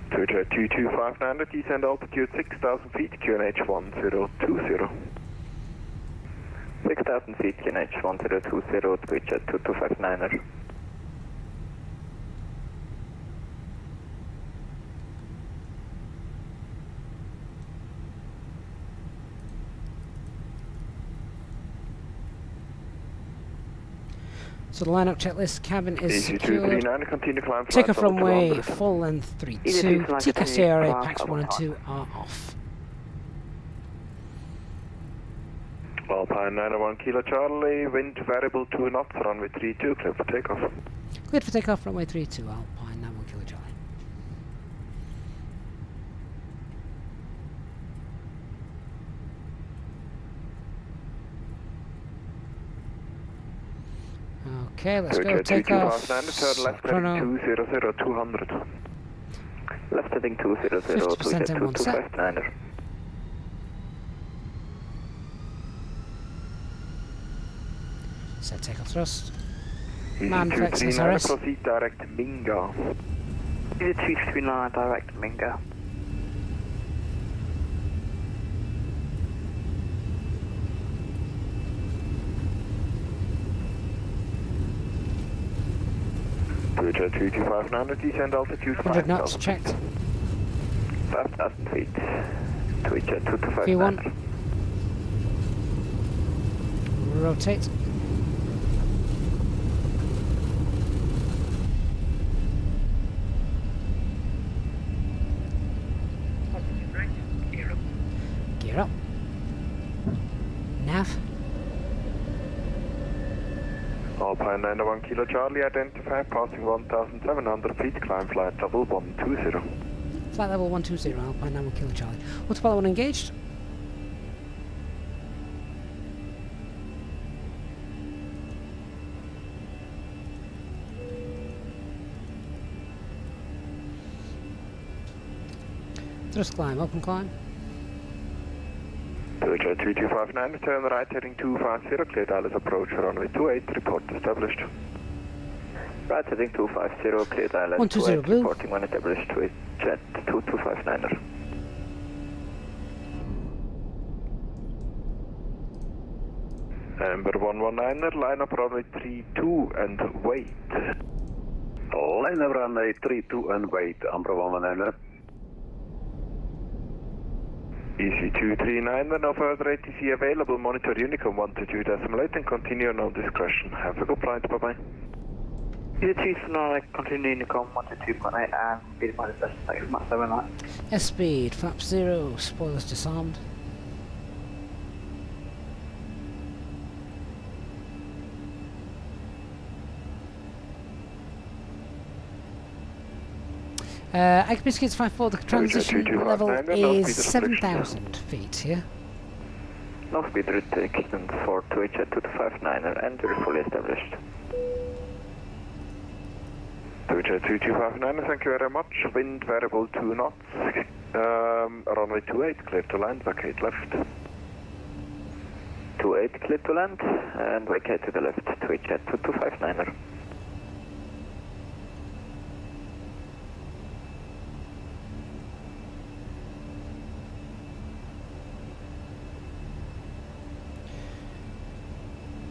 Zurich 2259, descend altitude 6,000 feet, QNH 1020. 6,000 feet, QNH 1020, Easyjet 2259. So the lineup checklist, cabin is secured. Easy continue climb. Takeoff runway, full length 32. TCAS CRA, packs 1 and 2 are off. Alpine 901 Kilo Charlie, wind variable 2 knots, runway 32, clear for takeoff. Cleared for takeoff, runway 32, Alpine 91 Kilo Charlie. Okay, let's go. Takeoff. Turn left heading 200, 200. Left heading 200, 50% in one set. 2259. Set takeoff thrust. Easy Man flex 239, SRS. proceed direct Minga. Easy 239, direct Minga. Zurich 2259, descend altitude 100 knots, 5,000 checked. 5,000 feet, Easyjet 2259. V1. Rotate. Gear up. Nav. Alpine 901 Kilo Charlie, identify passing 1,700 feet, climb flight level 120. Flight level 120, Alpine 91 Kilo Charlie. Autopilot 1 engaged. Thrust climb, open climb. Zurich 2259, turn right heading 250, clear Dallas approach runway 28, report established. Right heading 250, clear Dallas 120 blue. reporting when established to Easyjet 2259. Amber 119, line up runway 32 and wait. Line up runway 32 and wait, Amber 119. Easy 239, no further ATC available, monitor Unicom 122.8 and continue on no discretion. Have a good flight, bye bye. Easy 239, continue Unicom 122.8 and speed minus thanks, Matt 79. S speed, flaps 0, spoilers disarmed. Biscuits 54, the transition level is 7,000 feet here. No speed restriction for Easyjet 2259er and you're fully established. Easyjet 2259er, thank you very much. Wind variable 2 knots. Runway 28, clear to land, vacate left. 28 clear to land and vacate to the left. Easyjet 2259er.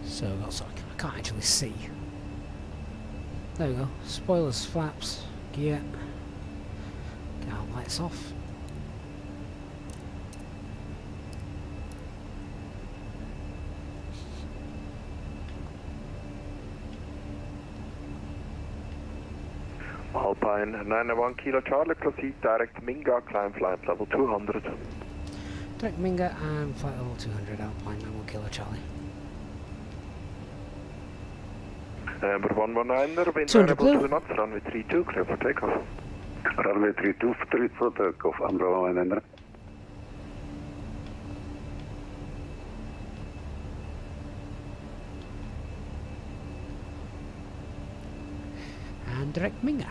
So I've got something I can't actually see. There we go. Spoilers, flaps, gear. Get our lights off. Alpine 91 Kilo Charlie, proceed direct Minga, climb flight level 200. Direct Minga and flight level 200, Alpine 91 Kilo Charlie. Number 119er, wind 200 variable blue. 2 knots, runway 32, clear for takeoff. Runway 32, clear for takeoff. Amber 119er. And direct Minga.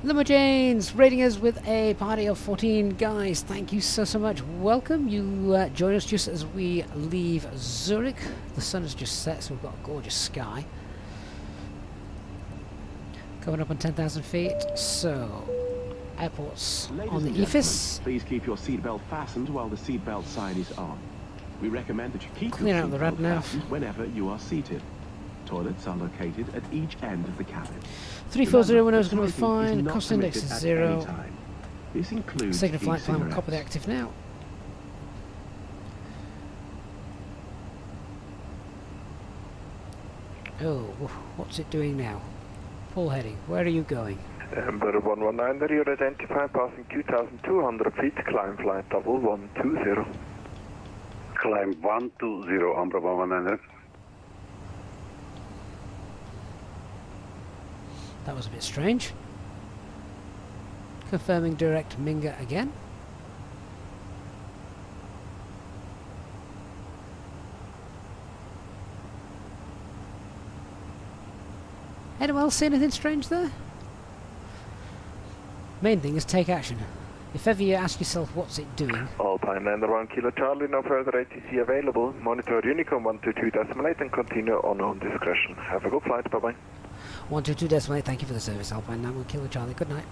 Lumberjanes rating us with a party of 14 guys. Thank you so much. Welcome. You join us just as we leave Zurich. The sun has just set, so we've got a gorgeous sky. Coming up on 10,000 feet. So, airports Ladies on the and gentlemen, EFIS. please keep your seatbelt fastened while the seatbelt sign is on. We recommend that you keep Clear your out the seatbelt rad nav. fastened whenever you are seated. Toilets are located at each end of the cabin. 3401 is Remember, going to be smoking is fine. not Cost index permitted is at 0. any time. This includes Second flight plan, e-cigarettes. copy the active now. Oh, what's it doing now? Full heading. Where are you going? Number 119er, you're identified passing 2,200 feet, climb flight level 120. Climb 120, Amber 119er. That was a bit strange. Confirming direct Minga again. Anyone else see anything strange there? Main thing is take action. If ever you ask yourself what's it doing, Alpine 91 Kilo Charlie, no further ATC available. Monitor Unicorn 122.8 and continue on own discretion. Have a good flight, bye bye. 122.8, thank you for the service, Alpine 91 Kilo Charlie, good night.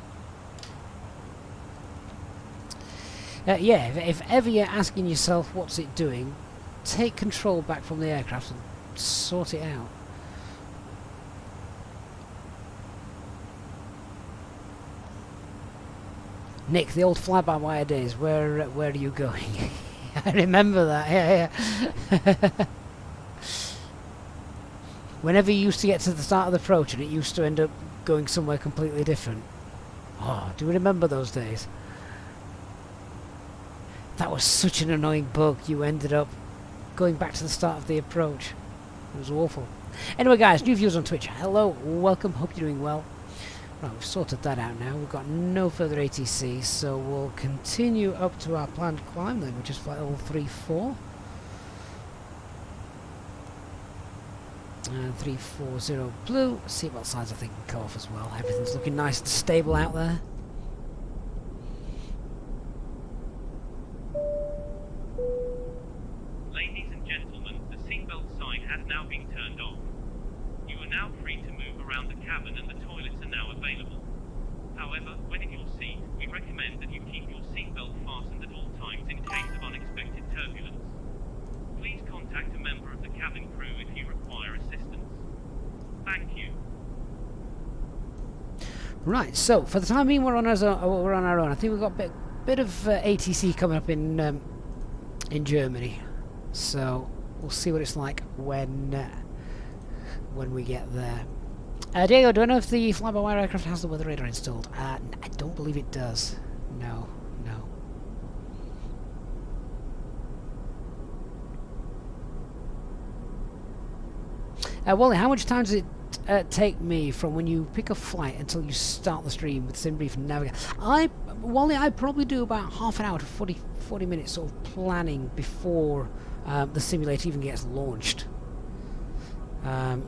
Yeah, if ever you're asking yourself what's it doing, take control back from the aircraft and sort it out. Nick, the old fly-by-wire days, where are you going? I remember that, yeah. Whenever you used to get to the start of the approach and it used to end up going somewhere completely different. Oh, do you remember those days? That was such an annoying bug. You ended up going back to the start of the approach. It was awful. Anyway guys, new viewers on Twitch. Hello, welcome, hope you're doing well. Right, we've sorted that out now. We've got no further ATC, so we'll continue up to our planned climb then, which is flight level 34. And 340 blue. Seatbelt signs I think can go off as well. Everything's looking nice and stable out there. Ladies and gentlemen, the seatbelt sign has now been turned off. You are now free to move around the cabin and the toilets are now available. However, when in your seat, we recommend that you keep your seatbelt fastened at all times in case of unexpected turbulence. Please contact a member of the cabin crew if you require assistance. Thank you. Right, so for the time being we're on our own. I think we've got a bit of ATC coming up in Germany, so we'll see what it's like when we get there. Diego, do I know if the fly-by-wire aircraft has the weather radar installed? I don't believe it does. No. Wally, how much time does it take me from when you pick a flight until you start the stream with SimBrief and Navigate? Wally, I probably do about half an hour to 40 minutes sort of planning before the simulator even gets launched.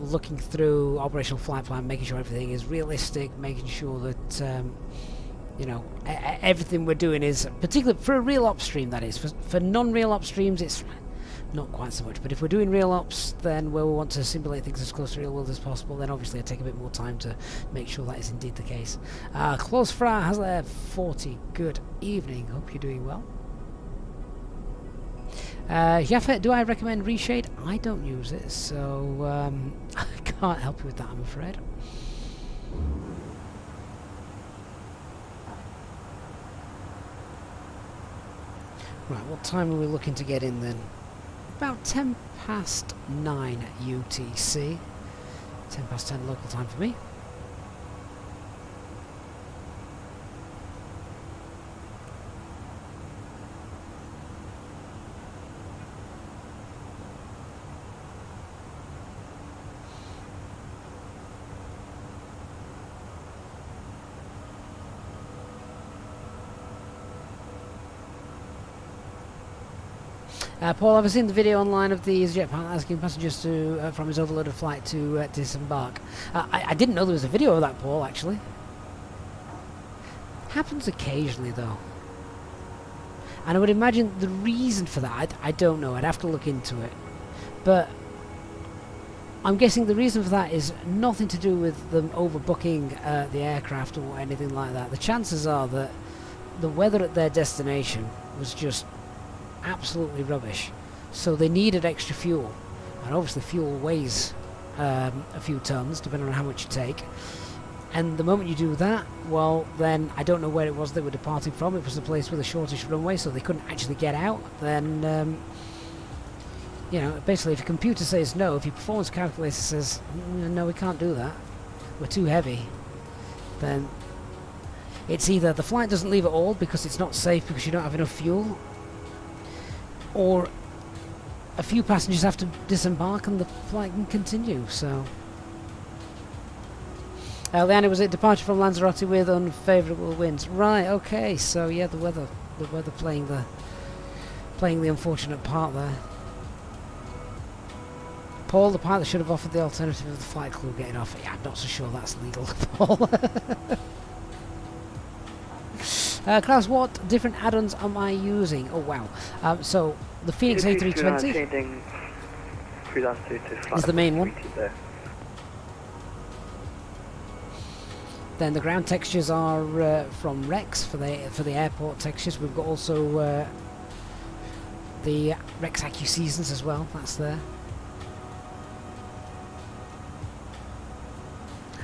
Looking through operational flight plan, making sure everything is realistic, making sure that you know, everything we're doing is, particularly for a real ops stream, that is. For non-real ops streams, it's not quite so much. But if we're doing real ops, then where we want to simulate things as close to real world as possible, then obviously I take a bit more time to make sure that is indeed the case. Close Fra has there 40. Good evening. Hope you're doing well. Jaffa, do I recommend Reshade? I don't use it, so I can't help you with that, I'm afraid. Right, what time are we looking to get in then? About 10 past 9 UTC. 10 past 10 local time for me. Paul, I've seen the video online of the Easyjet pilot asking passengers to from his overloaded flight to disembark. I didn't know there was a video of that, Paul, actually. Happens occasionally, though. And I would imagine the reason for that, I don't know, I'd have to look into it. But I'm guessing the reason for that is nothing to do with them overbooking the aircraft or anything like that. The chances are that the weather at their destination was just absolutely rubbish, so they needed extra fuel, and obviously fuel weighs a few tons depending on how much you take, and the moment you do that, well then I don't know where it was they were departing from. It was the place with the shortest runway, so they couldn't actually get out. Then you know, basically if your computer says no, if your performance calculator says no, we can't do that, we're too heavy, then it's either the flight doesn't leave at all because it's not safe because you don't have enough fuel, or a few passengers have to disembark and the flight can continue. So Leanna, was it departure from Lanzarote with unfavourable winds? Right, okay, so yeah, the weather playing the unfortunate part there. Paul, the pilot should have offered the alternative of the flight crew getting off. Yeah, I'm not so sure that's legal, Paul. Klaus, what different add-ons am I using? Oh wow. So the Fenix A320 is the main one. Then the ground textures are from Rex for the airport textures. We've got also the Rex Accu Seasons as well. That's there.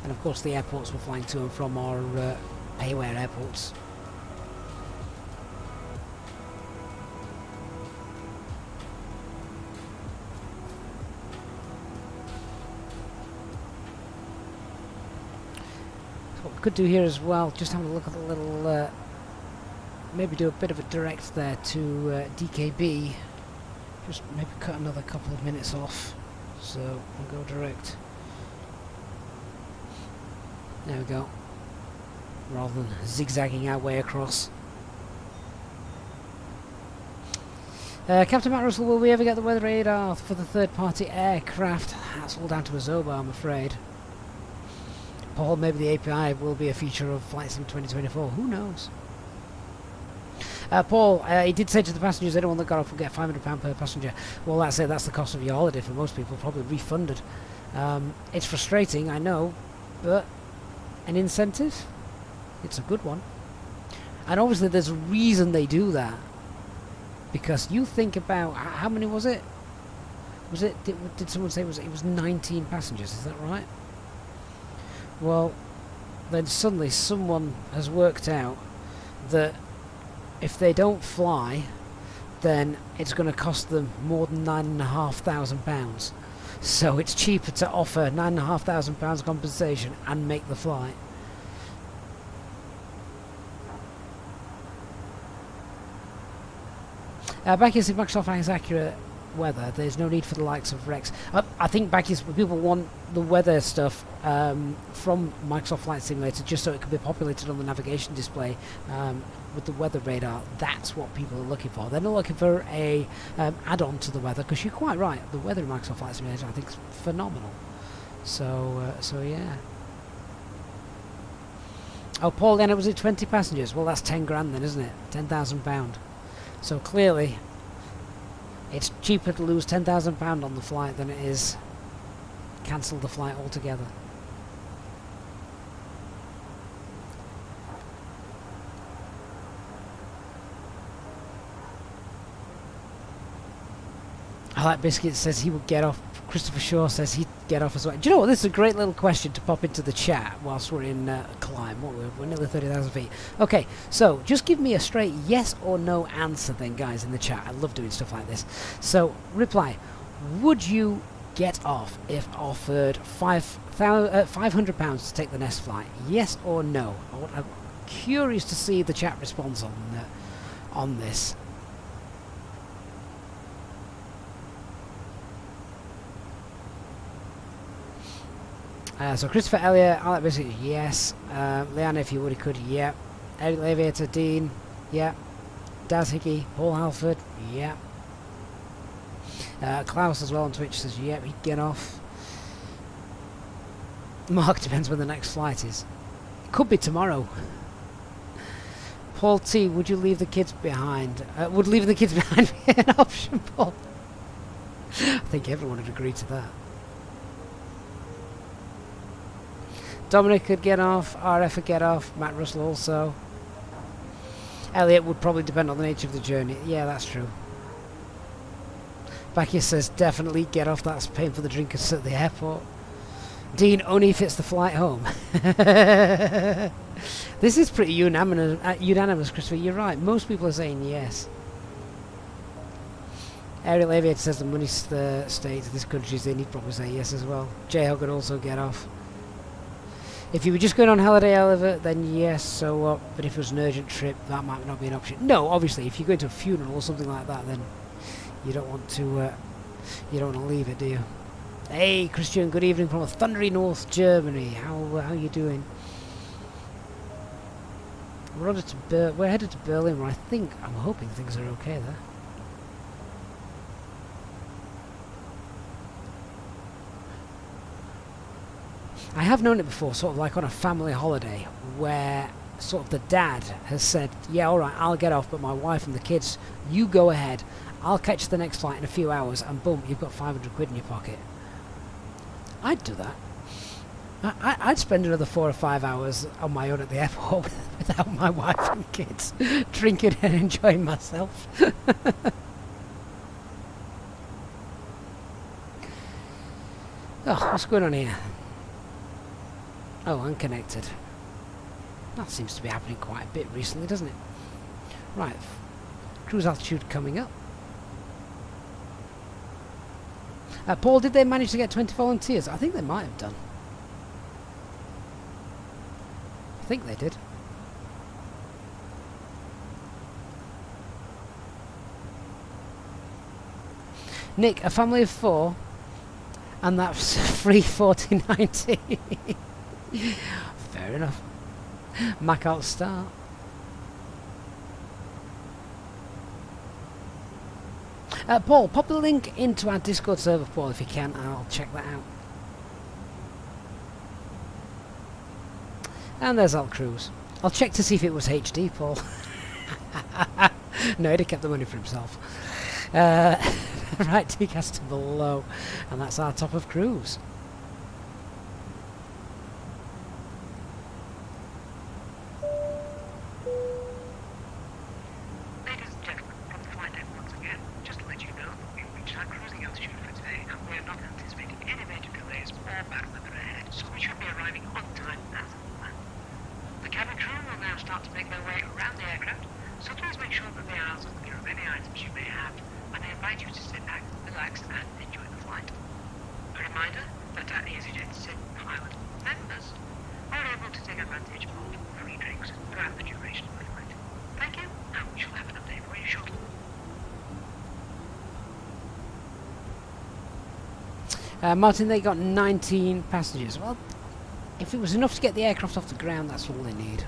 And of course the airports we're flying to and from are AWARE airports. What we could do here as well, just have a look at the little, maybe do a bit of a direct there to DKB, just maybe cut another couple of minutes off, so we'll go direct. There we go, rather than zigzagging our way across. Captain Matt Russell, will we ever get the weather radar for the third-party aircraft? That's all down to Azoba, I'm afraid. Paul, maybe the API will be a feature of Flight Sim 2024. Who knows? Paul, he did say to the passengers, anyone that got off will get £500 per passenger. Well, that's it. That's the cost of your holiday for most people, probably refunded. It's frustrating, I know, but an incentive? It's a good one. And obviously there's a reason they do that. Because you think about, how many was it? Did someone say it was 19 passengers, is that right? Well, then suddenly someone has worked out that if they don't fly, then it's going to cost them more than £9,500. So it's cheaper to offer £9,500 compensation and make the flight. Back in Microsoft is accurate. weather, there's no need for the likes of Rex. I think back is people want the weather stuff from Microsoft Flight Simulator just so it can be populated on the navigation display with the weather radar. That's what people are looking for. They're not looking for a add-on to the weather, because you're quite right. The weather in Microsoft Flight Simulator, I think, is phenomenal. So yeah. Oh, Paul, then it was 20 passengers. Well, that's 10 grand then, isn't it? £10,000. So clearly, it's cheaper to lose £10,000 on the flight than it is cancel the flight altogether. I like Biscuit says he would get off. Christopher Shaw says he'd get off as well. Do you know what? This is a great little question to pop into the chat whilst we're in climb. We're nearly 30,000 feet. Okay, so just give me a straight yes or no answer then, guys, in the chat. I love doing stuff like this. So, reply. Would you get off if offered £500 to take the next flight? Yes or no? I'm curious to see the chat response on this. So Christopher Elliott, Alec Biscuit, yes. Leanna, if you would, he could, yeah. Eric Aviator, Dean, yeah. Daz Hickey, Paul Halford, yeah. Klaus as well on Twitch says, yeah, he'd get off. Mark, depends when the next flight is. Could be tomorrow. Paul T, would you leave the kids behind? Would leaving the kids behind be an option, Paul? I think everyone would agree to that. Dominic could get off, RF would get off, Matt Russell also. Elliot would probably depend on the nature of the journey. Yeah, that's true. Bacchus says definitely get off, that's paying for the drinkers at the airport. Dean, only if it's the flight home. This is pretty unanimous, Christopher, you're right. Most people are saying yes. Ariel Aviator says the money stays in this country's in, he'd probably say yes as well. J-Hog would also get off. If you were just going on holiday, Oliver, then yes, so what? But if it was an urgent trip, that might not be an option. No, obviously, if you're going to a funeral or something like that, then you don't want to leave it, do you? Hey, Christian, good evening from a thundery North Germany. How you doing? We're headed to Berlin, where I'm hoping things are okay there. I have known it before, sort of like on a family holiday, where sort of the dad has said, yeah, alright, I'll get off, but my wife and the kids, you go ahead, I'll catch the next flight in a few hours, and boom, you've got 500 quid in your pocket. I'd do that. I'd spend another 4 or 5 hours on my own at the airport without my wife and kids, drinking and enjoying myself. Oh, what's going on here? Oh, unconnected. That seems to be happening quite a bit recently, doesn't it? Right. Cruise altitude coming up. Paul, did they manage to get 20 volunteers? I think they might have done. I think they did. Nick, a family of 4, and that's free 4090. Fair enough. Mac out start. Paul, pop the link into our Discord server, Paul, if you can, and I'll check that out. And there's Alt Cruise. I'll check to see if it was HD, Paul. No, he'd have kept the money for himself. Right, Tcaster below, and that's our top of cruise. Ladies and gentlemen, from the flight deck once again, just to let you know, we've reached our cruising altitude for today, and we're not anticipating any major delays or bad weather ahead, so we should be arriving on time as planned. The cabin crew will now start to make their way around the aircraft, so please make sure that they are also clear of any items you may have, and I invite you to sit back, relax, and enjoy the flight. A reminder that our Easyjet SIM pilot members are able to take advantage of free drinks throughout the duration of the flight. Thank you, and we shall have an update for you shortly. Martin, they got 19 passengers. Well, if it was enough to get the aircraft off the ground, that's all they need.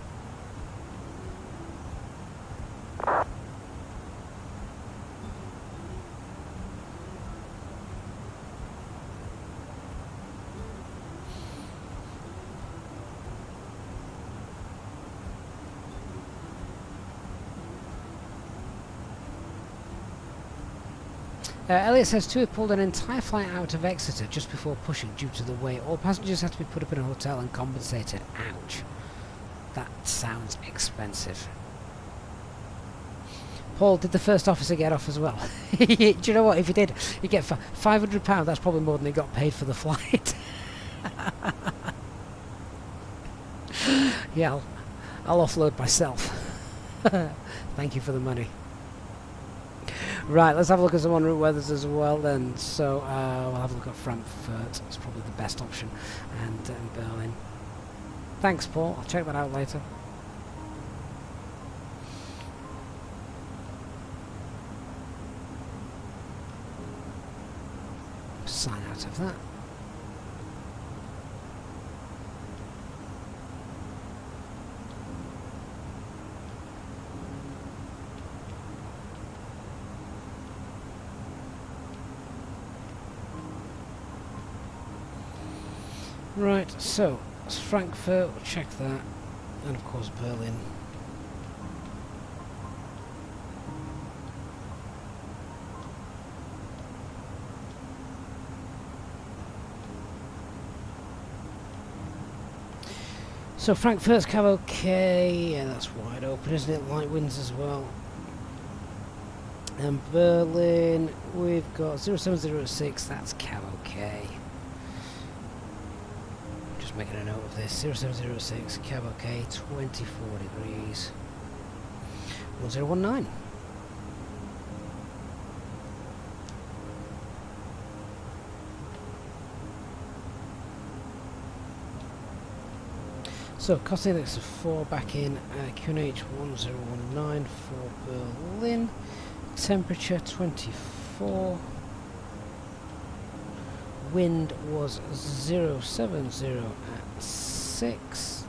Elliot says, "Two pulled an entire flight out of Exeter just before pushing due to the way. All passengers had to be put up in a hotel and compensated." Ouch. That sounds expensive. Paul, did the first officer get off as well? Do you know what? If he did, he'd get £500. That's probably more than he got paid for the flight. Yeah, I'll offload myself. Thank you for the money. Right, let's have a look at some en route weathers as well then. So we'll have a look at Frankfurt. It's probably the best option, and Berlin. Thanks, Paul. I'll check that out later. Sign out of that. Right, so it's Frankfurt, we'll check that, and of course Berlin. So Frankfurt's cab okay, yeah, that's wide open, isn't it? Light winds as well. And Berlin, we've got 0706, that's cab okay. Making a note of this. 0706, cab okay, 24 degrees. 1019. So, cost index of 4 back in QNH 1019 for Berlin. Temperature 24. Wind was 070 at 6.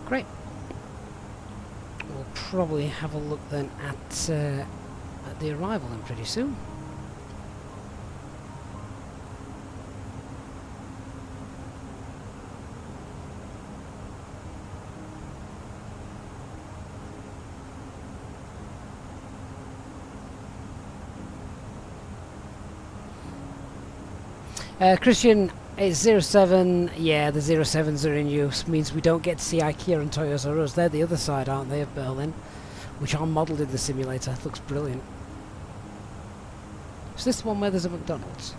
Great. We'll probably have a look then at the arrival then pretty soon. Christian, it's 07, yeah, the 07s are in use, means we don't get to see IKEA and Toyota R Us. They're the other side, aren't they, of Berlin, which are modelled in the simulator. Looks brilliant. Is this the one where there's a McDonald's?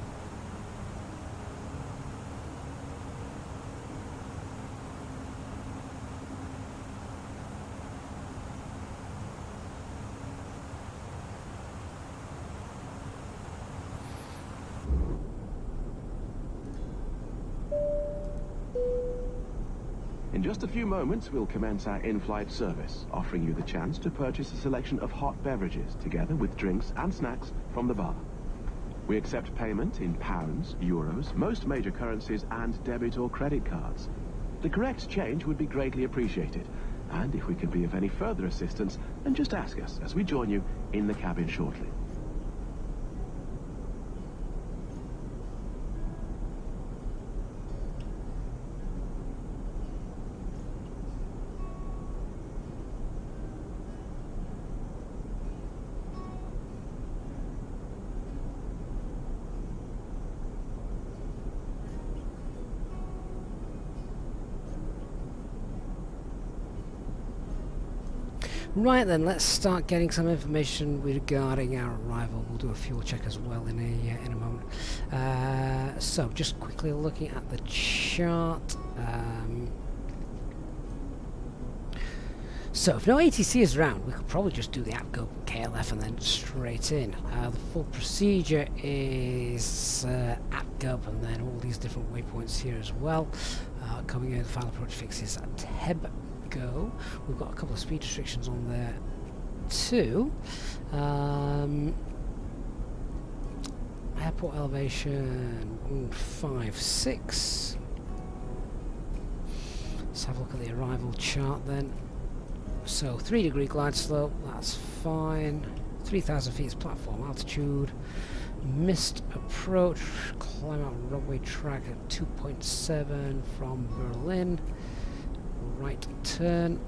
In just a few moments, we'll commence our in-flight service, offering you the chance to purchase a selection of hot beverages, together with drinks and snacks from the bar. We accept payment in pounds, euros, most major currencies, and debit or credit cards. The correct change would be greatly appreciated, and if we can be of any further assistance, then just ask us as we join you in the cabin shortly. Right then, let's start getting some information regarding our arrival. We'll do a fuel check as well in a moment. So, just quickly looking at the chart. So, if no ATC is around, we could probably just do the APGO KLF and then straight in. The full procedure is APGO and then all these different waypoints here as well. Coming in, the final approach fixes at TEB. We've got a couple of speed restrictions on there too. airport elevation 5.6. Let's have a look at the arrival chart then. So 3-degree glide slope, that's fine. 3,000 feet is platform altitude. Missed approach, climb out runway track at 2.7 from Berlin. Right turn.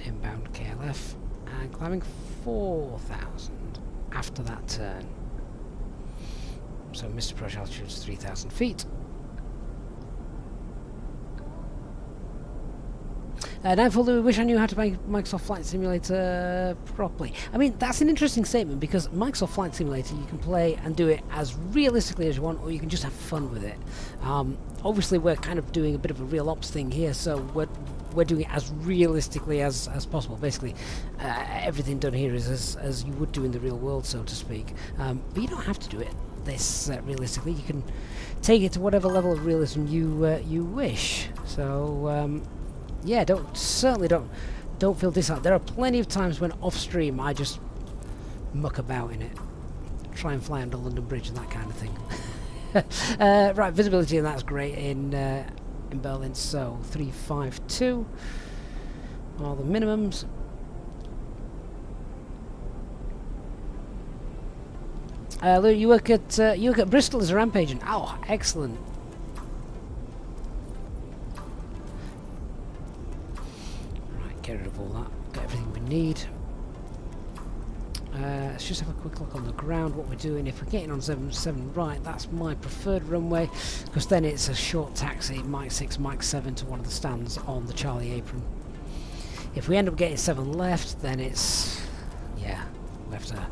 Inbound KLF. And climbing 4,000 after that turn. So missed approach altitude is 3,000 feet. 9-fold, we wish I knew how to make Microsoft Flight Simulator properly. I mean, that's an interesting statement because Microsoft Flight Simulator, you can play and do it as realistically as you want, or you can just have fun with it. Obviously, we're kind of doing a bit of a real ops thing here, so we're doing it as realistically as possible. Basically, everything done here is as you would do in the real world, so to speak. But you don't have to do it this realistically. You can take it to whatever level of realism you wish. So. Yeah, don't feel disheartened. There are plenty of times when off stream I just muck about in it, try and fly under London Bridge and that kind of thing. Right, visibility, and that's great in Berlin. So 352 are the minimums. Look, you work at Bristol as a ramp agent. Oh, excellent. Get rid of all that, get everything we need. Let's just have a quick look on the ground, what we're doing. If we're getting on 77 right, that's my preferred runway, because then it's a short taxi, Mach 6, Mach 7 to one of the stands on the Charlie apron. If we end up getting 7 left, then it's, yeah, we have to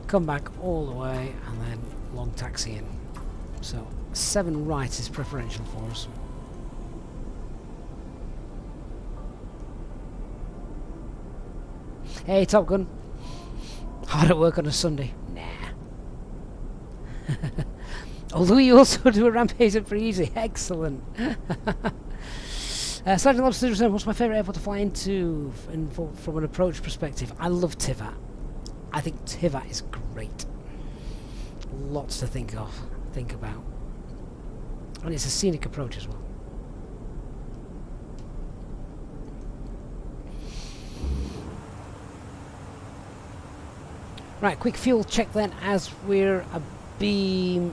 come back all the way and then long taxi in. So 7 right is preferential for us. Hey, Top Gun. Hard at work on a Sunday. Nah. Although you also do a rampage at pretty easy. Excellent. Sergeant Lobster, what's my favourite airport to fly into from an approach perspective? I love Tivat. I think Tivat is great. Lots to think about. And it's a scenic approach as well. Right, quick fuel check then as we're a beam.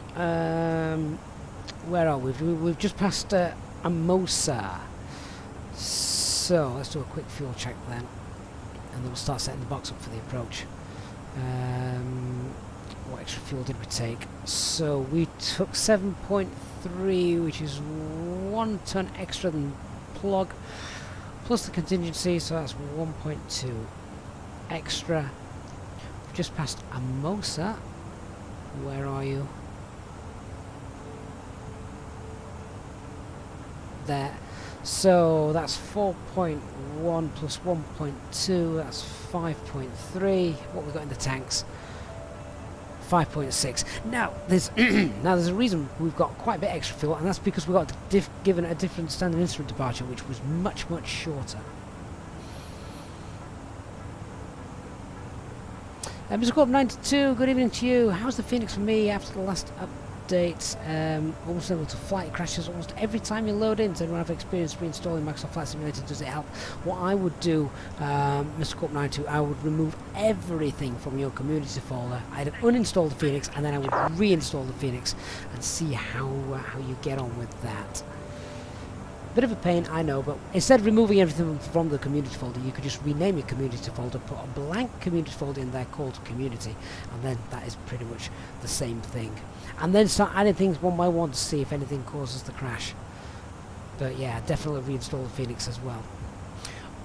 Where are we? We've just passed Amosa. So let's do a quick fuel check then, and then we'll start setting the box up for the approach. What extra fuel did we take? So we took 7.3, which is 1 ton extra than plug, plus the contingency, so that's 1.2 extra. Just past Amosa. Where are you? There. So that's 4.1 plus 1.2. That's 5.3. What we got in the tanks? 5.6. Now there's there's a reason we've got quite a bit extra fuel, and that's because we got given a different standard instrument departure, which was much shorter. Mr. Corp 92, good evening to you. How's the Phoenix for me after the last update? Almost able to flight crashes almost every time you load in. Does anyone have experience reinstalling Microsoft Flight Simulator? Does it help? What I would do, Mr. Corp 92, I would remove everything from your community folder. I'd uninstall the Phoenix and then I would reinstall the Phoenix and see how you get on with that. Bit of a pain, I know, but instead of removing everything from the community folder, you could just rename your community folder, put a blank community folder in there called community, and then that is pretty much the same thing. And then start adding things one by one to see if anything causes the crash. But yeah, definitely reinstall the Phoenix as well.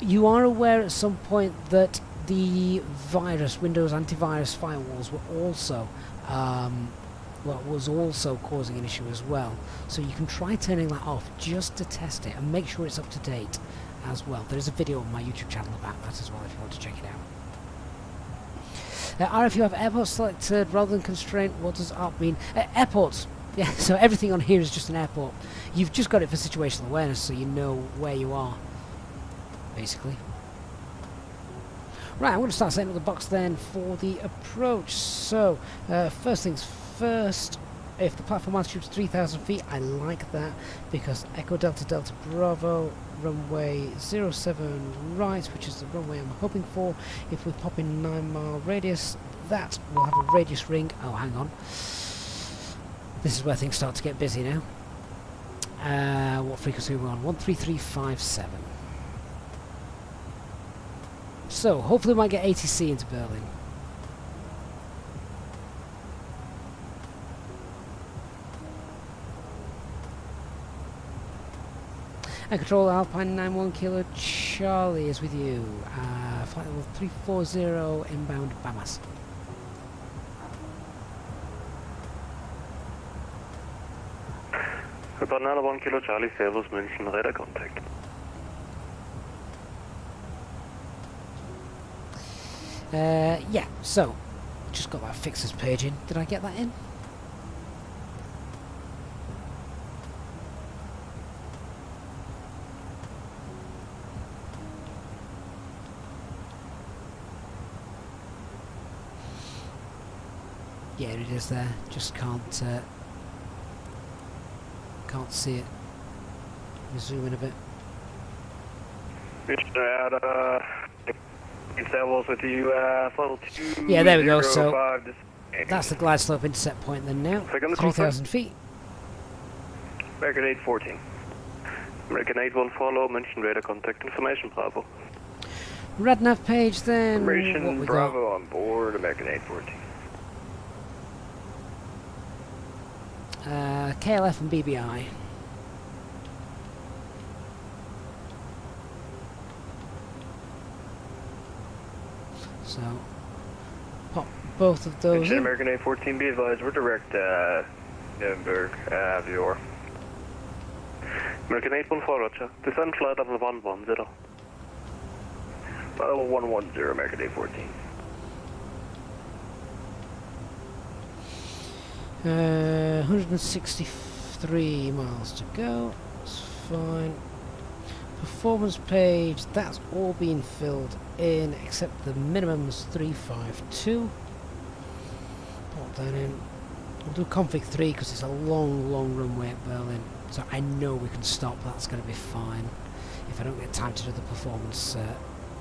You are aware at some point that the Windows antivirus firewalls were also was also causing an issue as well. So you can try turning that off just to test it and make sure it's up to date as well. There is a video on my YouTube channel about that as well if you want to check it out. RF, you have airports selected rather than constraint. What does ARP mean? Airports. Yeah, so everything on here is just an airport. You've just got it for situational awareness so you know where you are, basically. Right, I'm going to start setting up the box then for the approach. So, first things first, if the platform altitude is 3,000 feet, I like that because Echo Delta Delta Bravo, runway 07 right, which is the runway I'm hoping for. If we pop in 9-mile radius, that will have a radius ring. Oh, hang on. This is where things start to get busy now. What frequency are we on? 13357. So, hopefully we might get ATC into Berlin. And Control Alpine 91 Kilo Charlie is with you. Flight level 340 inbound Bamas. About 91 Kilo Charlie, Servus München, radar contact. Yeah, so, just got that fixers page in. Did I get that in? Yeah, it is there. Just can't see it. Zoom in a bit. That was with you, flight 2. Yeah, there we go. So that's the glide slope intercept point then now. 3,000 feet. American 814. American 814, follow, München radar contact information, Bravo. Red nav page then. Information, what we Bravo on board, American 814. got? KLF and BBI. So, pop both of those in. American 814, be advised, we're direct, Nuremberg, Avior. American 814, roger. Descend flight level 110. Level 110, American 814. 163 miles to go. That's fine. Performance page, that's all been filled in except the minimum's 352. Pop that in. We'll do config 3 because it's a long runway at Berlin. So I know we can stop, that's going to be fine. If I don't get time to do the performance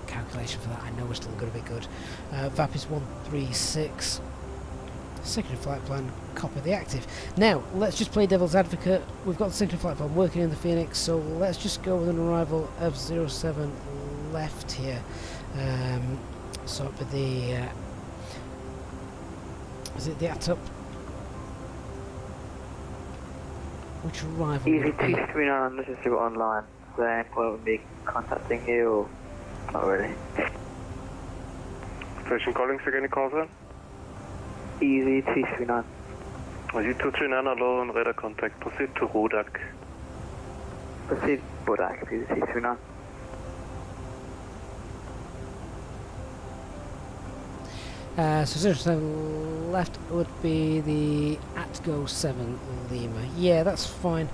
calculation for that, I know we're still going to be good. VAP is 136. Secondary flight plan, copy the active. Now, let's just play devil's advocate. We've got the secondary flight plan working in the Phoenix, so let's just go with an arrival of 07 left here. So it'll be the... is it the ATUP? Which arrival Easy would it be? 239, let's just do it online. Then will be contacting you or not really? Station calling, second call, sir. Easy 239. Easy 239, hello, and radar contact. Proceed to Rodak. Proceed Bodak, Easy 239. So 07 left would be the ATGO 7 Lima. Yeah, that's fine.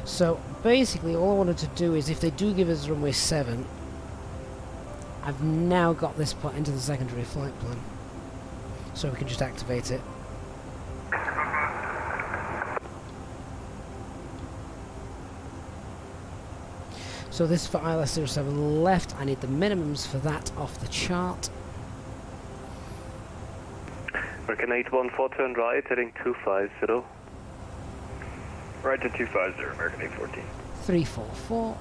So basically all I wanted to do is if they do give us runway 7, I've now got this put into the secondary flight plan. So we can just activate it. So this is for ILS 07 left. I need the minimums for that off the chart. American 814, turn right, heading 250. Right to 250, American 814. 344.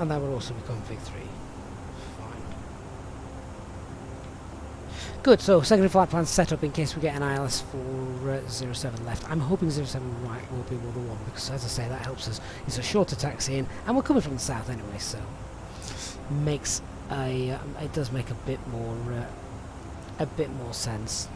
And that will also be config 3. Fine. Good, so secondary flight plan set up in case we get an ILS for 07 left. I'm hoping 07 right will be the one because, as I say, that helps us. It's a shorter taxi in, and we're coming from the south anyway, so makes a it does make a bit more sense.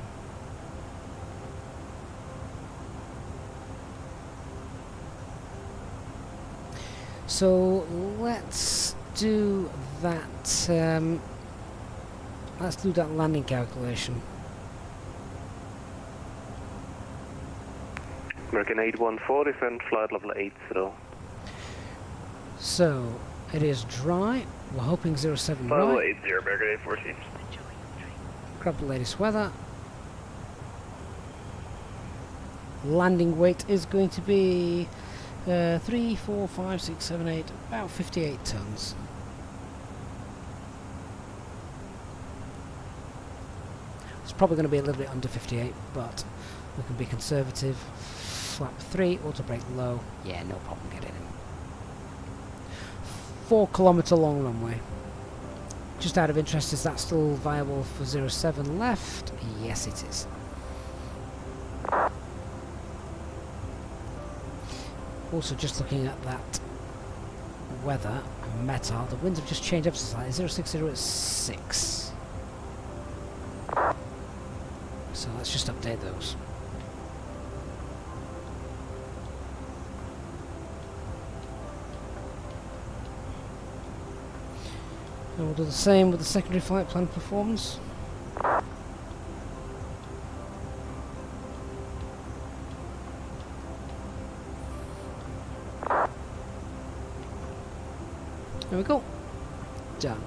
So let's do that. Let's do that landing calculation. American 8140, descend flight level 80. So it is dry. We're hoping 07 Flight level right. 80, American 814. Grab the latest weather. Landing weight is going to be 3, 4, 5, 6, 7, 8, about 58 tons. It's probably going to be a little bit under 58, but we can be conservative. Flap 3, auto brake low. Yeah, no problem getting in. 4 kilometre long runway. Just out of interest, is that still viable for 07 left? Yes, it is. Also, just looking at that weather and METAR, the winds have just changed up slightly. 060 at 6. So let's just update those. And we'll do the same with the secondary flight plan performance. There we go. Done.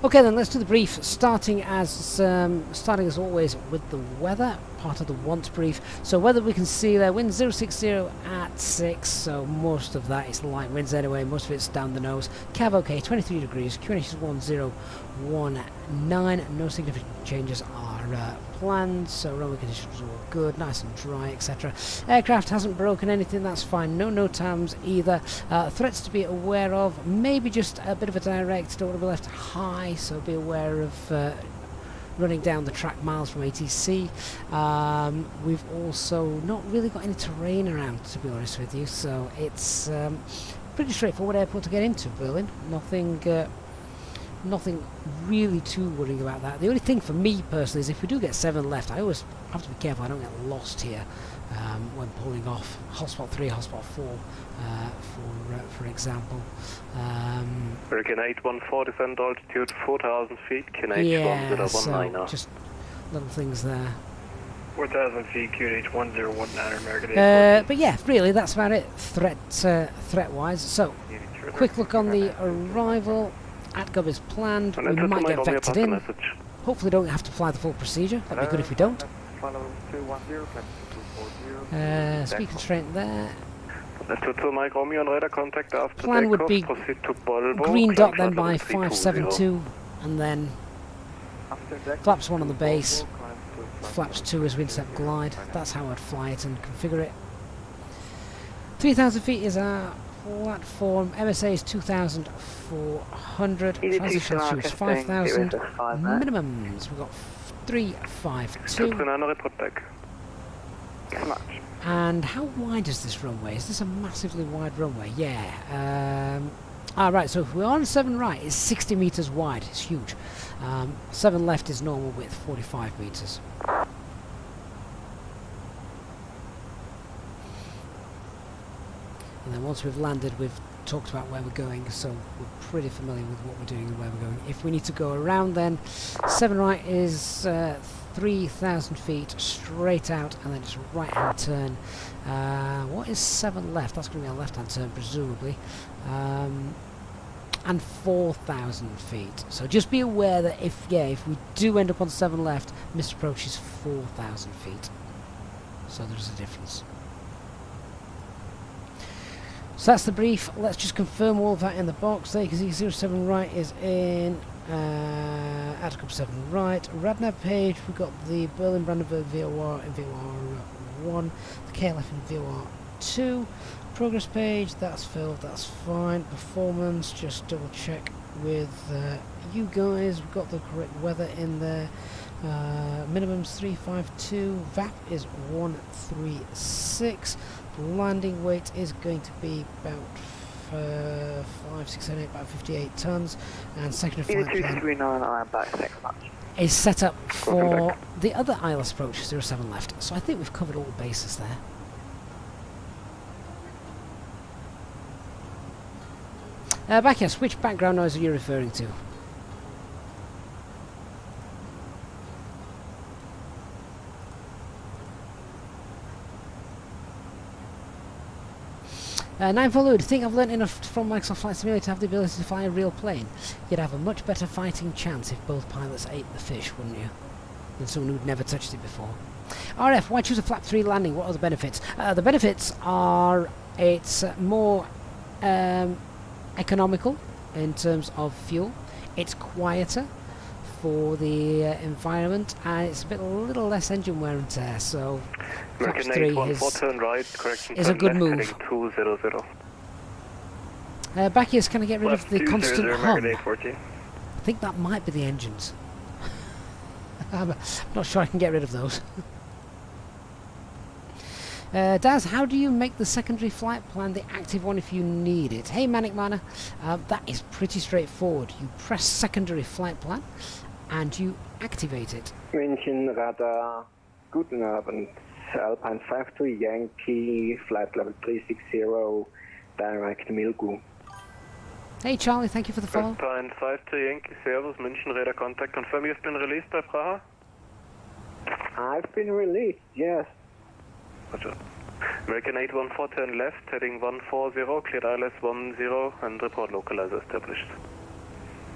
Okay then, let's do the brief, starting as always with the weather, part of the want brief. So weather we can see there, wind 060 at 6, so most of that is light winds anyway, most of it's down the nose. Cav okay, 23 degrees, QNH is 1019, no significant changes are planned, so runway conditions are all good, nice and dry, etc. Aircraft hasn't broken anything, that's fine, no NOTAMs either. Threats to be aware of, maybe just a bit of a direct, don't want to be left high, so be aware of running down the track miles from ATC. We've also not really got any terrain around, to be honest with you, so it's pretty straightforward airport to get into, Berlin. Nothing really too worrying about that. The only thing for me personally is if we do get 7 left, I always have to be careful I don't get lost here when pulling off hotspot 3, hotspot 4, for example. American 814, descend altitude 4,000 feet, QNH Yeah, 1019. so just little things there. 4,000 feet, QNH 1019, American 814. But yeah, really that's about it threat-wise. So, quick look on the arrival. ATGOV is planned. We might get vectored in. Hopefully don't have to fly the full procedure. That'd be good if we don't. Speed constraint there. Plan would be green dot then by 572, and then flaps 1 on the base, flaps 2 as we intercept glide. That's how I'd fly it and configure it. 3,000 feet is our platform. MSA is 2,400. Transition altitude is 5,000. Minimums we've got 352. And how wide is this runway? Is this a massively wide runway? Yeah. Right, so if we're on 7 right, it's 60 meters wide. It's huge. 7 left is normal width, 45 meters. And then once we've landed, we've talked about where we're going, so we're pretty familiar with what we're doing and where we're going. If we need to go around, then 7 right is 3,000 feet straight out, and then just right-hand turn. What is 7 left? That's going to be a left-hand turn, presumably. And 4,000 feet. So just be aware that if we do end up on 7 left, missed approach is 4,000 feet. So there's a difference. So that's the brief. Let's just confirm all of that in the box. There you can see 07 right is in ATGOV 7 right. Radnav page, we've got the Berlin Brandenburg VOR in VOR 1, the KLF in VOR 2. Progress page, that's filled, that's fine. Performance, just double check with you guys. We've got the correct weather in there. Minimums 352, VAP is 136. Landing weight is going to be about 5, 6, 7, 8, about 58 tons, and secondary flight plan is set up for the other ILS approach, 07 left. So I think we've covered all the bases there. Bacchus, which background noise are you referring to? Ninefold, I think I've learnt enough from Microsoft Flight Simulator to have the ability to fly a real plane. You'd have a much better fighting chance if both pilots ate the fish, wouldn't you? Than someone who'd never touched it before. RF, why choose a flap 3 landing? What are the benefits? The benefits are it's more economical in terms of fuel. It's quieter for the environment, and it's a little less engine wear and tear. So flaps 3 is a good move. Bacchius, can I get rid of the constant hum? I think that might be the engines. I'm not sure I can get rid of those. Daz, how do you make the secondary flight plan the active one if you need it? Hey Manic Mana, that is pretty straightforward. You press secondary flight plan and you activate it. München radar, guten Abend, Alpine 53 Yankee, flight level 360, direct Milgu. Hey Charlie, thank you for the follow. Alpine 52 Yankee, Servus, München radar contact, confirm you've been released by Praha? I've been released, yes. Roger. American 814, turn left, heading 140, cleared ILS 10, and report localizer established.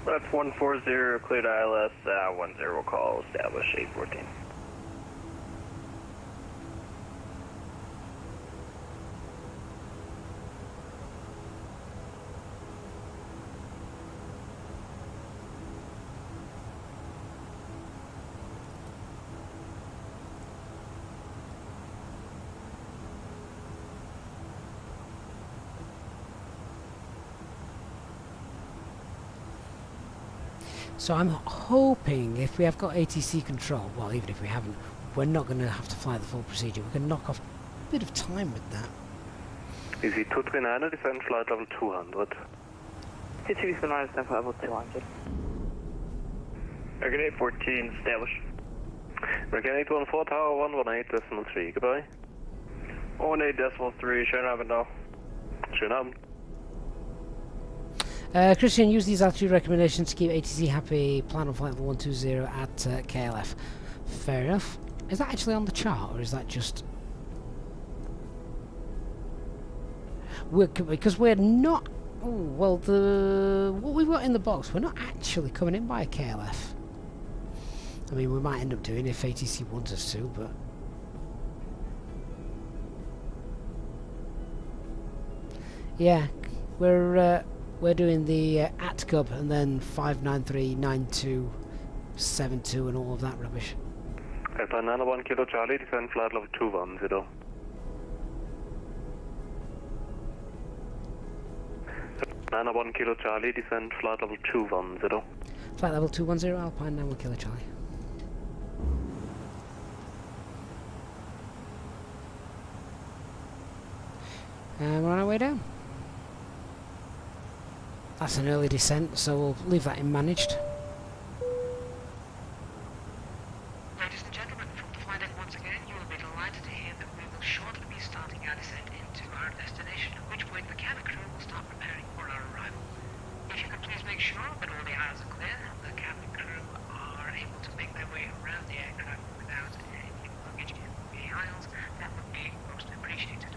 Left 140, cleared ILS 10, call established 814. So I'm hoping if we have got ATC control, well even if we haven't, we're not going to have to fly the full procedure. We can knock off a bit of time with that. Easy 239, descend flight level 200. Descend flight level 200. American 814, established. American 814, tower 118.3, goodbye. 18.3, schönen Abend noch. Schönen Abend. Christian, use these altitude recommendations to keep ATC happy. Plan on flight level 120 at KLF. Fair enough. Is that actually on the chart, or is that just... because we're not... Oh, well, what we've got in the box, we're not actually coming in by a KLF. I mean, we might end up doing if ATC wants us to, but... yeah, we're doing the ATCUB and then 593, 9272 and all of that rubbish. Alpha 91 Kilo Charlie, descend flight level 210. Alpha 91 Kilo Charlie, descend flight level 210. Flight level 210, Alpine 91 Kilo Charlie. And we're on our way down. That's an early descent, so we'll leave that in managed. Ladies and gentlemen, from the flight deck once again, you will be delighted to hear that we will shortly be starting our descent into our destination, at which point the cabin crew will start preparing for our arrival. If you could please make sure that all the aisles are clear, the cabin crew are able to make their way around the aircraft without any luggage in the aisles, that would be most appreciated.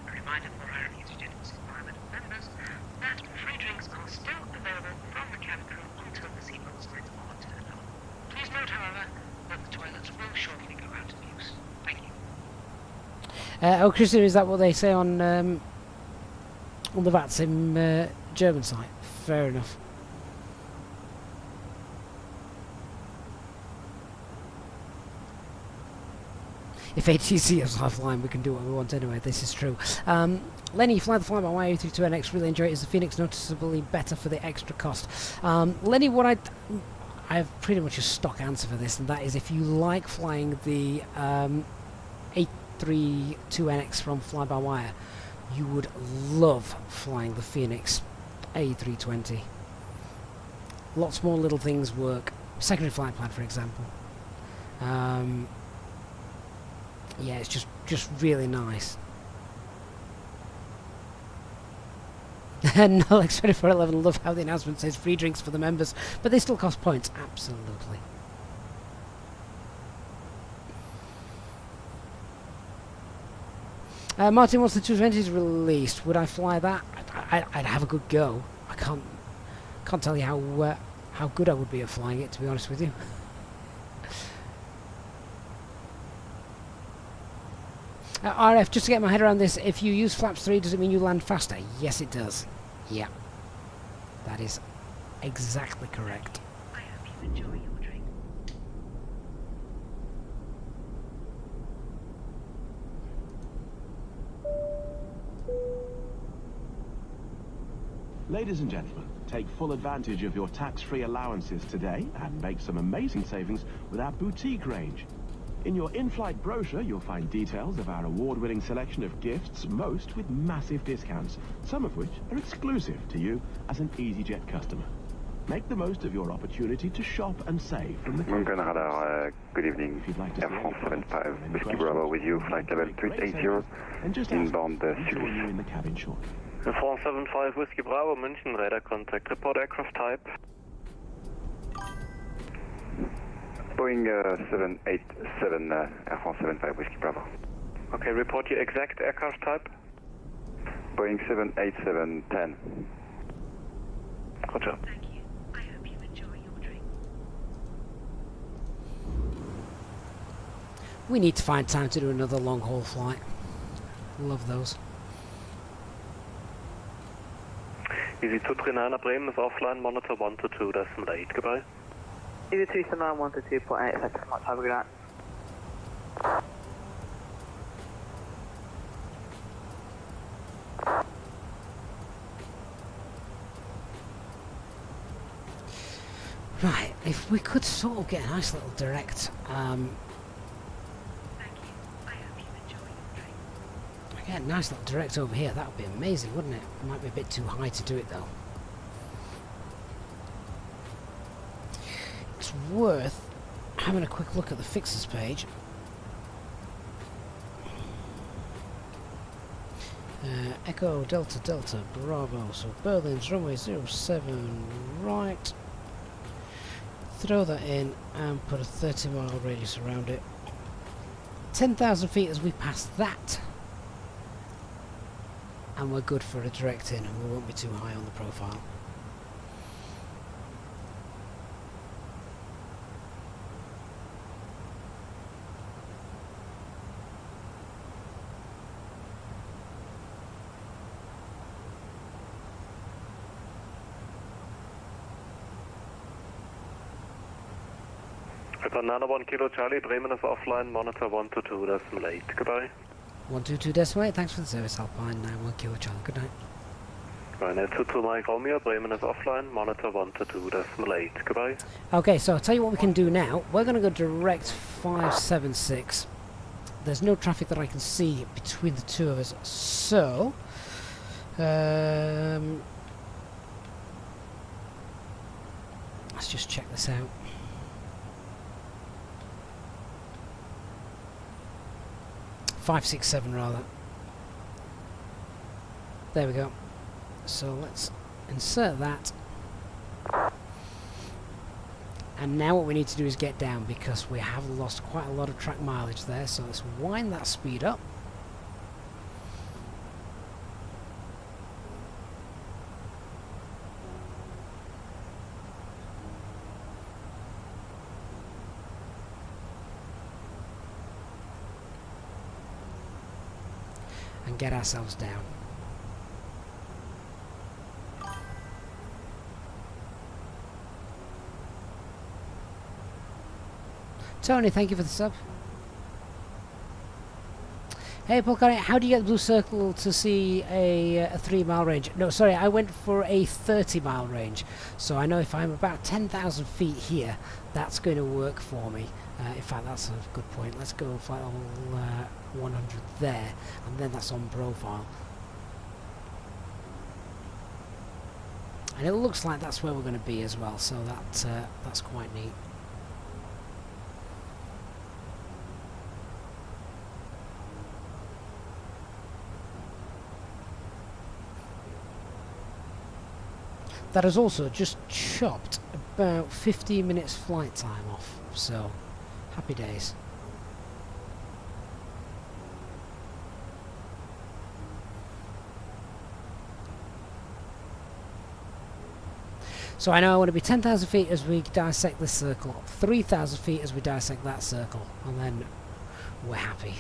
A reminder for our Easyjet environment members that free drinks are still available from the cabin crew until the seatbelt lights are turned on. Please note, however, that the toilets will shortly go out of use. Thank you. Oh, Christian, is that what they say on the VATSIM German site? Fair enough. If ATC is offline, we can do what we want anyway. This is true. Lenny, you fly the flyby A320NX. Really enjoy it. Is the Fenix noticeably better for the extra cost? Lenny, what I have pretty much a stock answer for this, and that is if you like flying the A320NX from fly-by-wire, you would love flying the Fenix A320. Lots more little things work. Secondary flight plan, for example. Yeah, it's just really nice. No, like 2411, love how the announcement says free drinks for the members, but they still cost points. Absolutely. Martin, once the 220 is released, would I fly that? I'd have a good go. I can't tell you how good I would be at flying it, to be honest with you. RF, just to get my head around this, if you use flaps 3, does it mean you land faster? Yes, it does. Yeah. That is exactly correct. I hope you enjoy your drink. Ladies and gentlemen, take full advantage of your tax-free allowances today and make some amazing savings with our boutique range. In your in-flight brochure, you'll find details of our award-winning selection of gifts, most with massive discounts, some of which are exclusive to you as an Easyjet customer. Make the most of your opportunity to shop and save from the Moncton Radar, good evening. If you'd like to Air France 75, Whiskey Bravo with you, flight level 380, and just inbound we'll join Zurich. you in the cabin shortly. Air France 75 Whiskey Bravo, München, radar contact, report aircraft type. Boeing 787, Air France 75, Whiskey Bravo. Okay, report your exact aircraft type. Boeing 787-10. Roger. Thank you. I hope you enjoy your drink. We need to find time to do another long-haul flight. Love those. Easy 239 Bremen is offline, monitor 122.8, goodbye. Easy 279 122.8, thanks so much, have a good night. Right, if we could sort of get a nice little direct, Thank you. I hope you enjoy your drink. get a nice little direct over here, that would be amazing, wouldn't it? It might be a bit too high to do it though. It's worth having a quick look at the fixes page. Echo Delta Delta Bravo, so Berlin's runway 07 right. Throw that in and put a 30-mile radius around it. 10,000 feet as we pass that, and we're good for a direct in, and we won't be too high on the profile. Banana 1 Kilo Charlie, Bremen is offline, monitor 122.8, goodbye. 122.8, thanks for the service, Alpine 91 Kilo Charlie, good night. Ryanair 229 Romeo, Bremen is offline, monitor 122.8, goodbye. Okay, so I'll tell you what we can do now. We're going to go direct 576. There's no traffic that I can see between the two of us, so let's just check this out. 567 rather. There we go. So let's insert that. And now what we need to do is get down, because we have lost quite a lot of track mileage there. So let's wind that speed up. And get ourselves down. Tony, thank you for the sub. Hey Paul Carey, how do you get the blue circle to see a 3-mile range? No, sorry, I went for a 30-mile range. So I know if I'm about 10,000 feet here, that's going to work for me. In fact, that's a good point. Let's go flight level 100 there, and then that's on profile. And it looks like that's where we're going to be as well, so that's quite neat. That has also just chopped about 15 minutes flight time off, so happy days. So I know I want to be 10,000 feet as we dissect this circle, 3,000 feet as we dissect that circle, and then we're happy.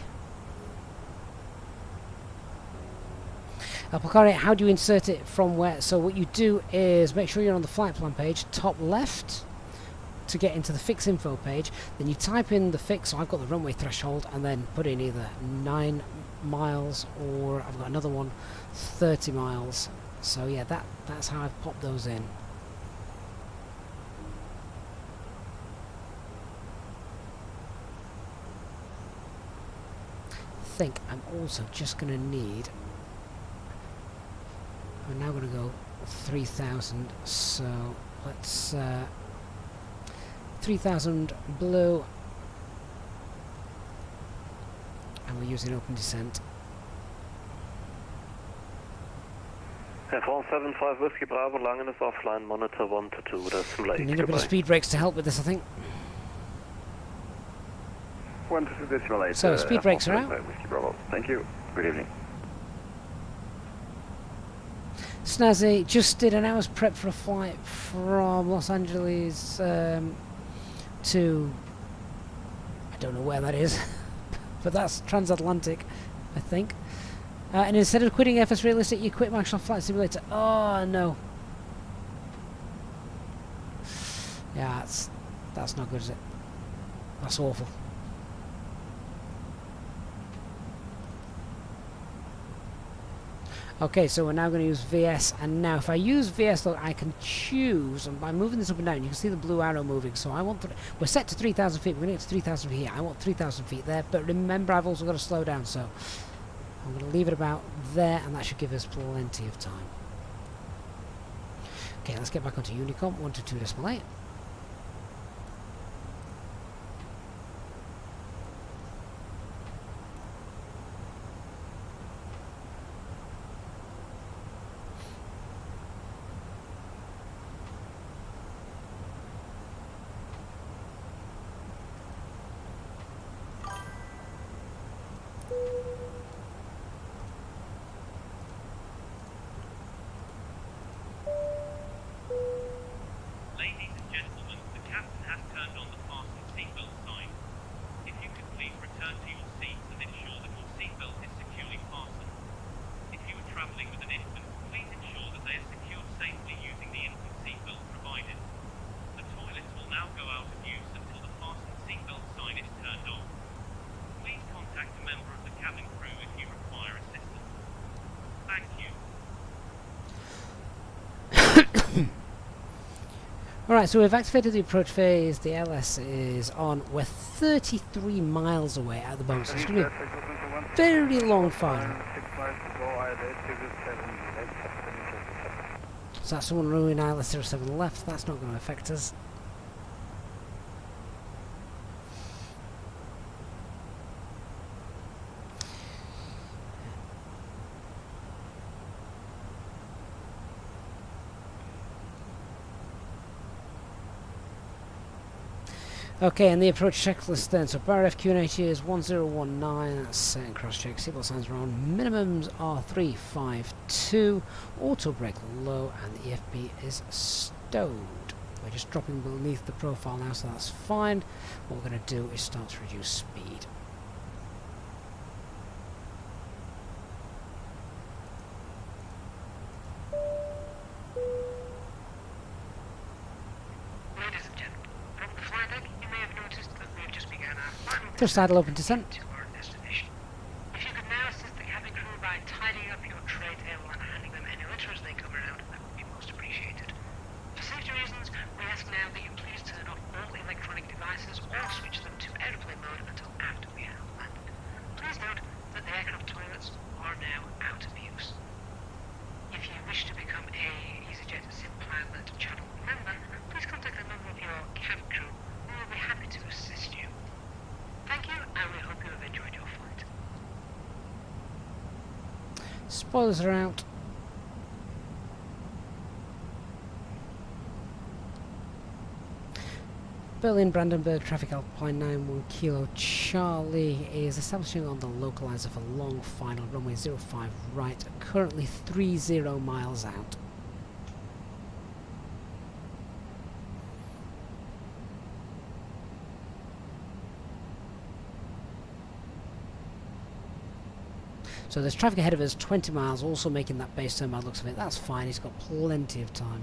Pocari, how do you insert it from where? So what you do is make sure you're on the flight plan page, top left, to get into the fix info page. Then you type in the fix, so I've got the runway threshold, and then put in either 9 miles or I've got another one, 30 miles. So yeah, that's how I've popped those in. I think I'm also just going to need, we're now going to go 3,000, so let's 3,000 blue, and we're using open descent. F175 Whiskey Bravo, Langen is offline, monitor 1 to 2, that's late. We need a bit of speed brakes to help with this, I think. 1 to 2 decimal 8. So speed brakes are out. Whiskey Bravo. Thank you. Good evening. Snazzy just did an hour's prep for a flight from Los Angeles to, I don't know where that is, but that's transatlantic, I think. And instead of quitting FS Realistic, you quit Microsoft Flight Simulator. Oh no. Yeah, that's not good, is it? That's awful. Okay, so we're now going to use VS, and now if I use VS, look, I can choose, and by moving this up and down, you can see the blue arrow moving, so I want, we're set to 3,000 feet, we're going to get to 3,000 feet here, I want 3,000 feet there, but remember I've also got to slow down, so I'm going to leave it about there, and that should give us plenty of time. Okay, let's get back onto Unicom, 122.8. Ladies and gentlemen, the captain has turned on the fasten seatbelt sign. If you could please return to your seats and ensure that your seatbelt is securely fastened. If you are traveling with an infant, please ensure that they are secured safely using the infant seatbelt provided. The toilets will now go out of use until the fasten seatbelt sign is turned on. Please contact a member of the cabin crew if you require assistance. Thank you. Alright, so we've activated the approach phase, the LS is on, we're 33 miles away at the moment, so it's going to be a very long final. So that's someone running ILS 07 left, that's not going to affect us. Okay, and the approach checklist then. So bar FQ&H is 1019, that's set and cross check. Seatbelt signs are on. Minimums are 352. Auto brake low, and the EFB is stowed. We're just dropping beneath the profile now, so that's fine. What we're going to do is start to reduce speed. Just idle open descent. To our destination. If you could now assist the cabin crew by tidying up your tray table and handing them any litter as they come around, that would be most appreciated. For safety reasons, we ask now that you please turn off all electronic devices or switch them to airplane mode until after we have landed. Please note that the aircraft toilets are now out of use. If you wish to become a Easyjet Sim Pilot channel member, please contact a member of your cabin crew who will be happy to assist you. Thank you, and we hope you have enjoyed your flight. Spoilers are out. Berlin Brandenburg traffic Alpine 91 Kilo Charlie is establishing on the localizer for long final runway 05 right, currently 30 miles out. So there's traffic ahead of us, 20 miles, also making that base turn by the looks of it. That's fine, he's got plenty of time.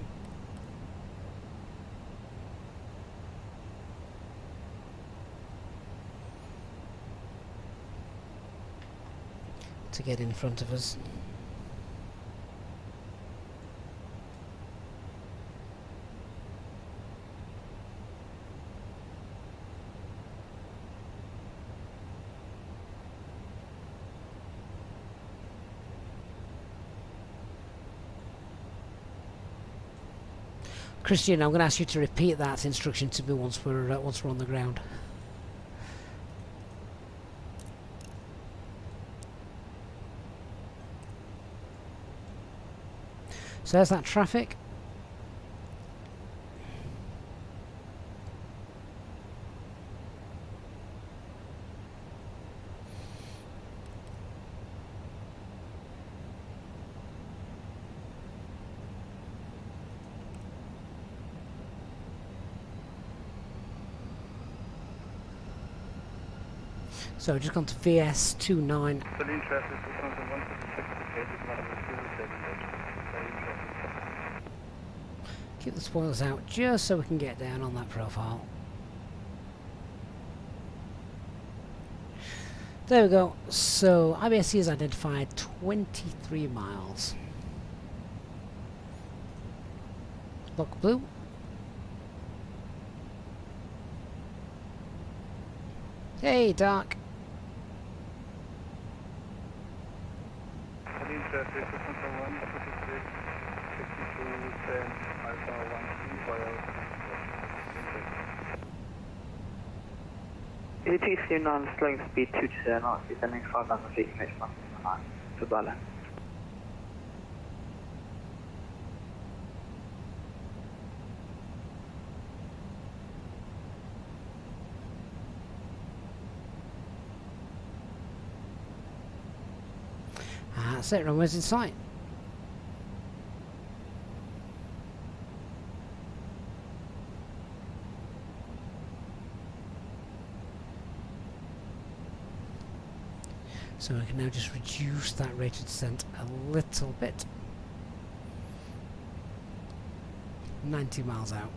To get in front of us. Christian, I'm going to ask you to repeat that instruction to me once we're on the ground. So there's that traffic. So just gone to VS29. Keep the spoilers out just so we can get down on that profile. There we go. So IBSC has identified 23 miles. Lock blue. Hey, Doc. ET39 slowing speed 220 knots, descending 5,000 feet, next one, to Berlin. That's it, runway's in sight. So we can now just reduce that rate of descent a little bit. 90 miles out.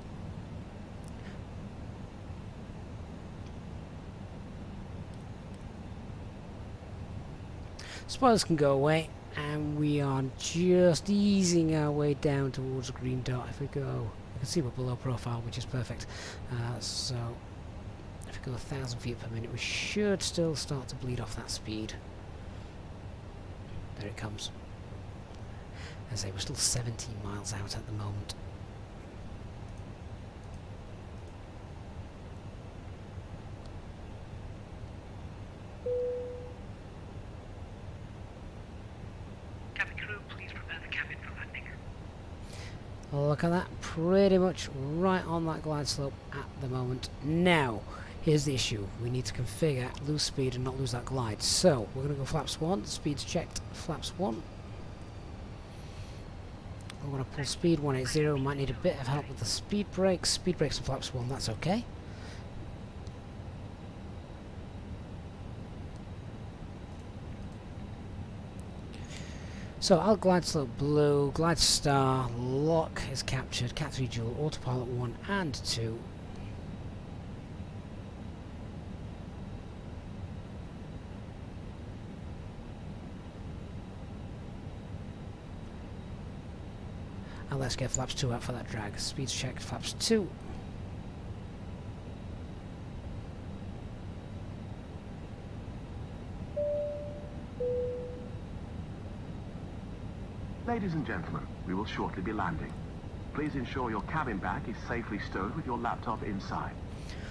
Spoilers can go away, and we are just easing our way down towards a green dot. If we go, you can see we're below profile, which is perfect. So if we go 1,000 feet per minute, we should still start to bleed off that speed. There it comes. As I say, we're still 17 miles out at the moment. Cabin crew, please prepare the cabin for landing. Look at that, pretty much right on that glide slope at the moment. Now, here's the issue. We need to configure lose speed and not lose that glide. So, we're going to go flaps 1, speed's checked, flaps 1. We're going to pull speed 180, we might need a bit of help with the speed brakes and flaps 1, that's okay. So, I'll glide slope blue, glide star, lock is captured, Cat 3 dual, autopilot 1 and 2. And let's get flaps 2 out for that drag. Speed's checked, flaps 2. Ladies and gentlemen, we will shortly be landing. Please ensure your cabin bag is safely stowed with your laptop inside.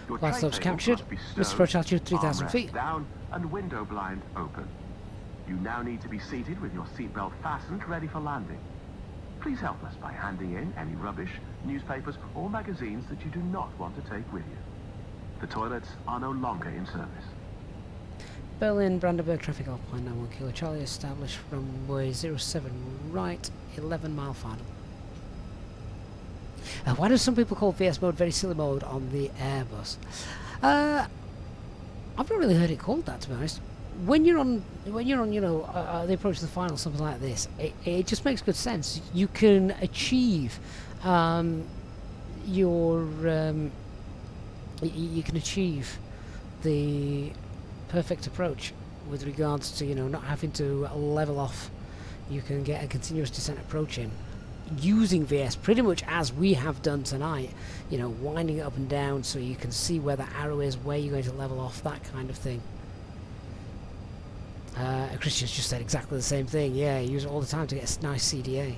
Your Glide slope's captured. Missed approach altitude 3,000 feet. Down and window blind open. You now need to be seated with your seatbelt fastened, ready for landing. Please help us by handing in any rubbish, newspapers or magazines that you do not want to take with you. The toilets are no longer in service. Berlin, Brandenburg, traffic Alpine 91 Kilo Charlie, established runway 07 right, 11 mile final. Why do some people call VS mode very silly mode on the Airbus? I've not really heard it called that, to be honest. when you're on, you know, the approach to the final, something like this, it just makes good sense. You can achieve you can achieve the perfect approach with regards to, you know, not having to level off. You can get a continuous descent approach in using VS pretty much as we have done tonight, you know, winding it up and down so you can see where the arrow is, where you're going to level off, that kind of thing. Christian's just said exactly the same thing. Yeah, use it all the time to get a nice CDA.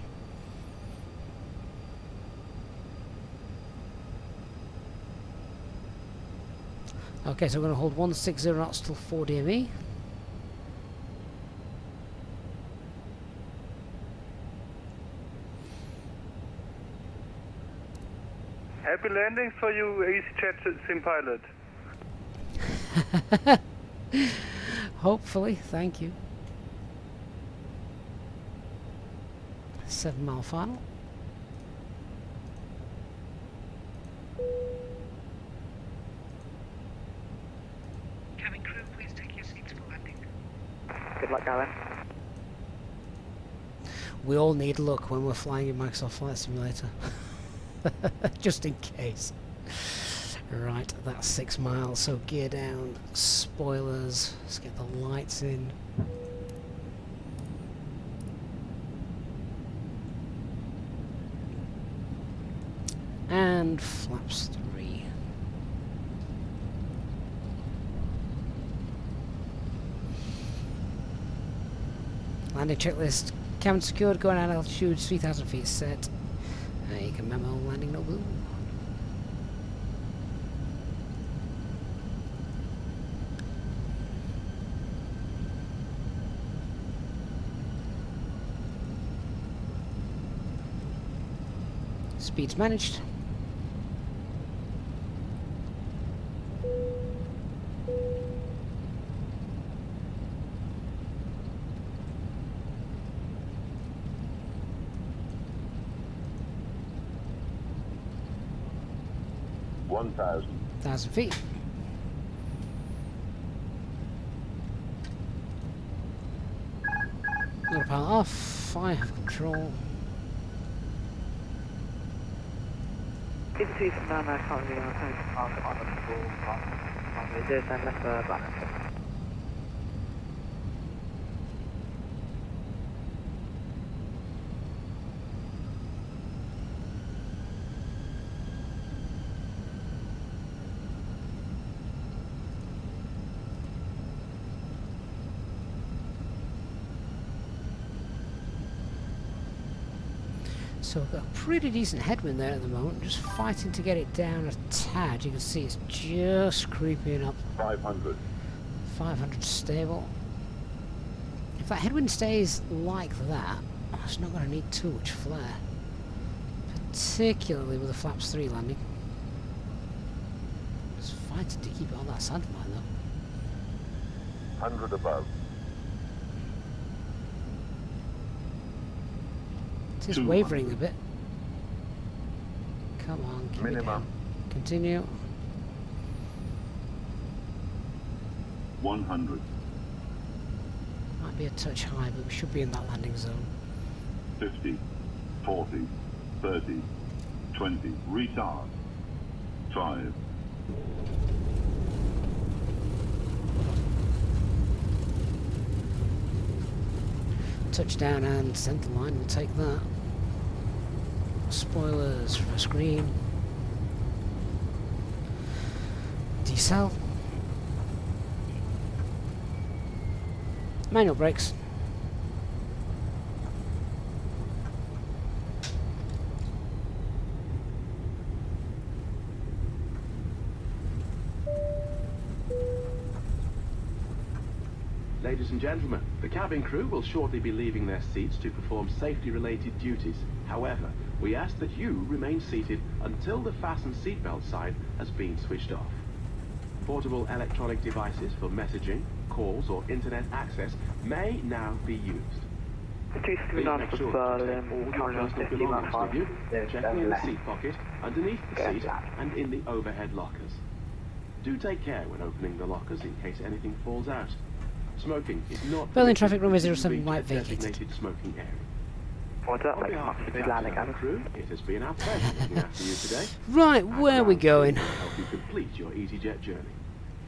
Okay, so we're going to hold 160 knots till 4 DME. Happy landing for you, Easyjet sim pilot. Hopefully, thank you. 7 mile final. Cabin crew, please take your seats for landing. Good luck, Gavin. We all need luck when we're flying in Microsoft Flight Simulator. Just in case. Right, that's 6 miles, so gear down, spoilers, let's get the lights in. And flaps 3. Landing checklist, cabin secured, going at altitude 3,000 feet set. You can memo landing no blue. Speeds managed. Thousand feet. Autopilot off. I have control. It's 2 from down there, currently on the floor. There's then left balance. So we've got a pretty decent headwind there at the moment, just fighting to get it down a tad. You can see it's just creeping up. 500. 500 stable. If that headwind stays like that, it's not going to need too much flare. Particularly with the flaps 3 landing. It's fighting to keep it on that center line though. 100 above. It is wavering a bit. Come on, keep it down. Continue. 100. Might be a touch high, but we should be in that landing zone. 50. 40. 30. 20. Retard. 5. Touchdown and center line, we'll take that. Spoilers for screen. Decel. Manual brakes. Ladies and gentlemen, the cabin crew will shortly be leaving their seats to perform safety-related duties. However, we ask that you remain seated until the fasten seatbelt sign has been switched off. Portable electronic devices for messaging, calls or internet access may now be used. Please make sure to check all your personal belongings with you, checking in the seat pocket, underneath the seat and in the overhead lockers. Do take care when opening the lockers in case anything falls out. Smoking is not Berlin permitted traffic runway within 07 the white designated vacated. smoking area. What's that On like? behalf of the Smooth captain landing, and the Adam. crew, it has been our pleasure looking after you today. Right, Our where are we ground team going? will help you complete your Easyjet journey.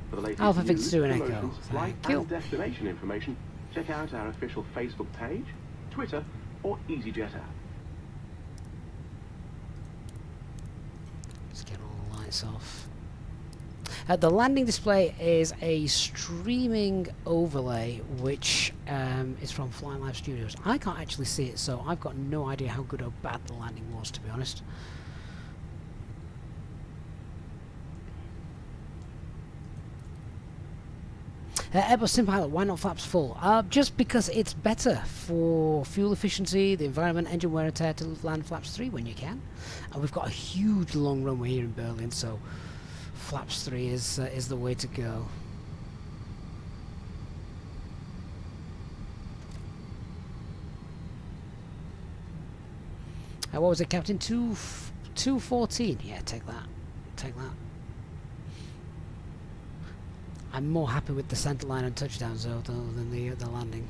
For the latest Alpha news, Victor 2 and Echo. promotions, flight Thank you. and destination information, check out our official Facebook page, Twitter, or Easyjet app. Let's get all the lights off. The landing display is a streaming overlay which is from Flying Live Studios. I can't actually see it, so I've got no idea how good or bad the landing was, to be honest. Airbus Sim Pilot, why not flaps full? Just because it's better for fuel efficiency, the environment, engine wear and tear to land flaps 3 when you can. And we've got a huge long runway here in Berlin, so flaps 3 is the way to go. What was it, Captain? 214. Yeah, take that. Take that. I'm more happy with the centre line and touchdown zone than the landing.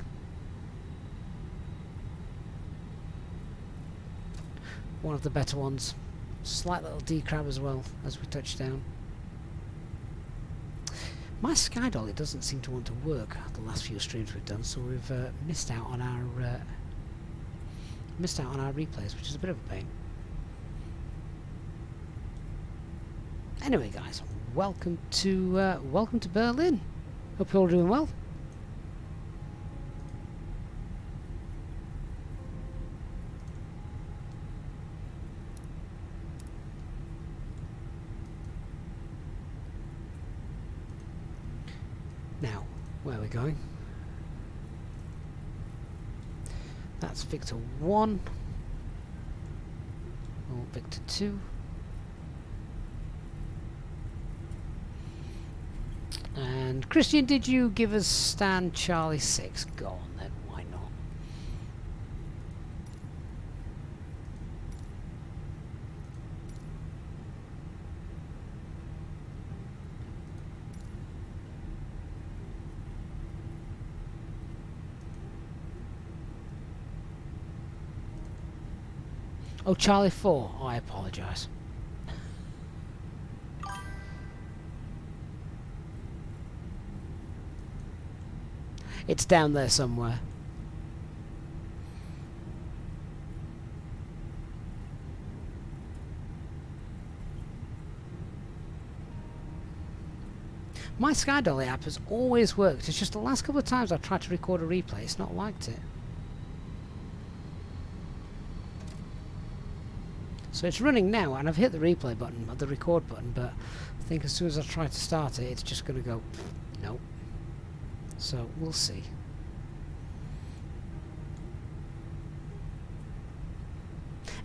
One of the better ones. Slight little decrab as well as we touch down. My sky dolly doesn't seem to want to work the last few streams we've done, so we've missed out on our replays, which is a bit of a pain. Anyway, guys, welcome to Berlin. Hope you're all doing well. Now, where are we going? That's Victor 1. Or Victor 2. And Christian, did you give us Stan Charlie 6? Go on then, why not? Oh, Charlie 4. Oh, I apologise. It's down there somewhere. My Sky Dolly app has always worked. It's just the last couple of times I've tried to record a replay, it's not liked it. So it's running now, and I've hit the replay button, the record button, but I think as soon as I try to start it, it's just going to go, nope. So we'll see.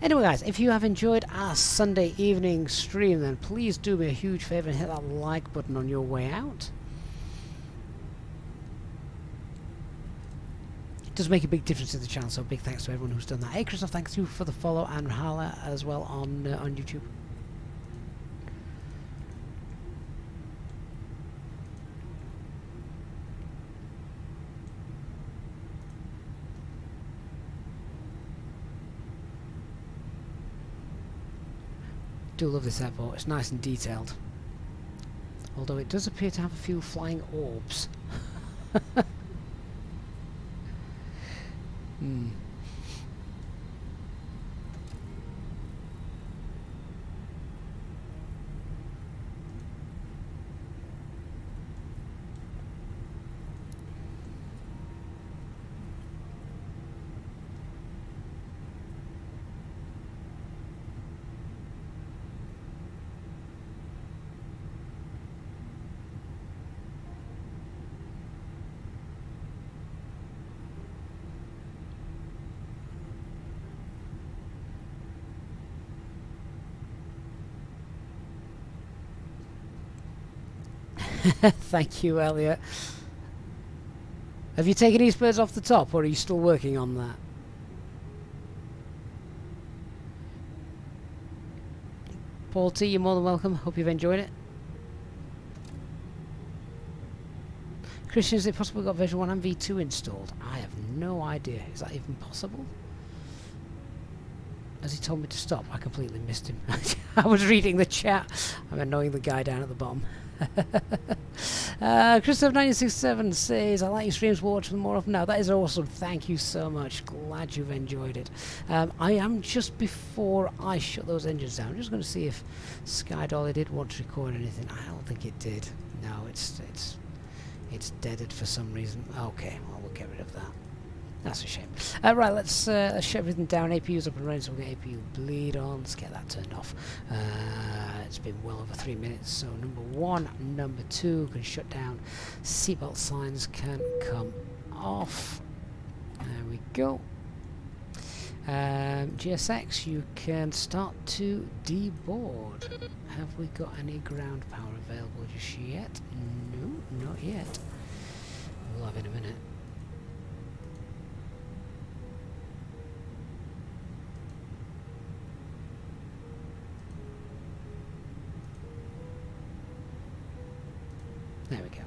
Anyway, guys, if you have enjoyed our Sunday evening stream, then please do me a huge favour and hit that like button on your way out. It does make a big difference to the channel, so big thanks to everyone who's done that. Hey, Christoph, thanks you for the follow, and Rahala as well on YouTube. Do love this airport, it's nice and detailed. Although it does appear to have a few flying orbs. Thank you, Elliot. Have you taken East Birds off the top, or are you still working on that? Paul T, you're more than welcome. Hope you've enjoyed it. Christian, is it possible we've got version 1 and V2 installed? I have no idea. Is that even possible? As he told me to stop, I completely missed him. I was reading the chat. I'm annoying the guy down at the bottom. Christoph1967 says, I like your streams, we'll watch them more often now. That is awesome. Thank you so much. Glad you've enjoyed it. I am just before I shut those engines down. I'm just going to see if Sky Dolly did want to record anything. I don't think it did. No, it's deaded for some reason. Okay, well, we'll get rid of that. That's a shame. Right, let's shut everything down. APU's up and running, so we'll get APU bleed on. Let's get that turned off. It's been well over 3 minutes, so number 1, number 2 can shut down. Seatbelt signs can come off. There we go. GSX, you can start to deboard. Have we got any ground power available just yet? No, not yet. We'll have in a minute. There we go.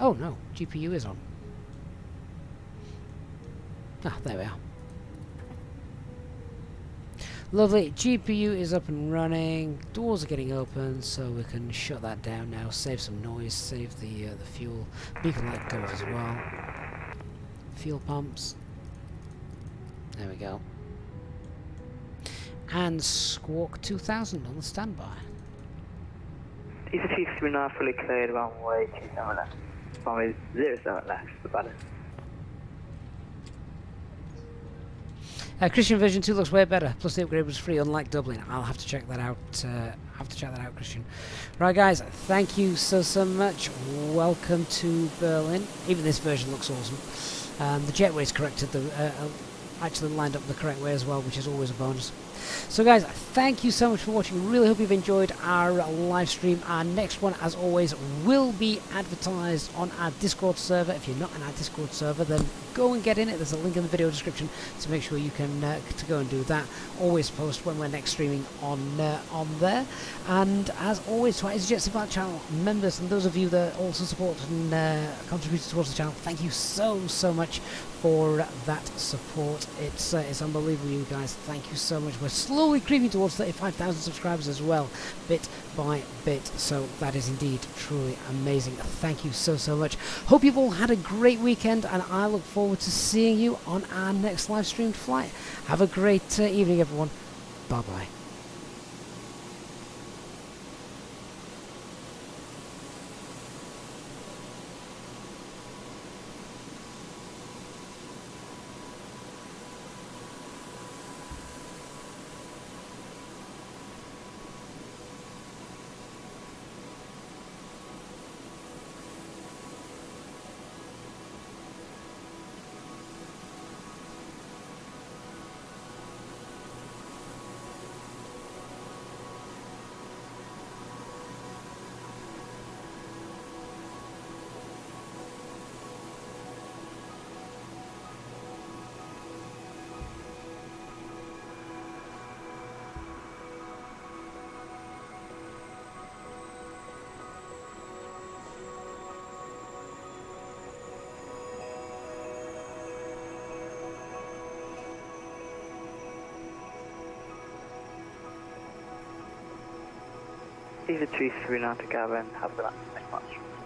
Oh no, GPU is on. Ah, there we are. Lovely, GPU is up and running, doors are getting open, so we can shut that down now, save some noise, save the fuel. Beacon light goes as well. Fuel pumps. There we go. And Squawk 2000 on the standby. Easyjet 239 fully cleared, runway 27 left. Runway 07 left, the balance. Christian version 2 looks way better, plus the upgrade was free, unlike Dublin. I'll have to check that out. Christian. Right, guys, thank you so much. Welcome to Berlin. Even this version looks awesome. The jetway's corrected, actually lined up the correct way as well, which is always a bonus. So guys, thank you so much for watching. Really hope you've enjoyed our live stream. Our next one, as always, will be advertised on our Discord server. If you're not in our Discord server, then go and get in it. There's a link in the video description, so make sure you can to go and do that. Always post when we're next streaming on there. And as always, to our Easyjet Support channel members and those of you that also support and contribute towards the channel, thank you so much for that support. It's unbelievable, you guys. Thank you so much. We're slowly creeping towards 35,000 subscribers as well, bit by bit. So that is indeed truly amazing. Thank you so much. Hope you've all had a great weekend, and I look forward to seeing you on our next live streamed flight. Have a great evening, everyone. Bye bye. Easyjet 239 to cabin, have a good night. Thanks much.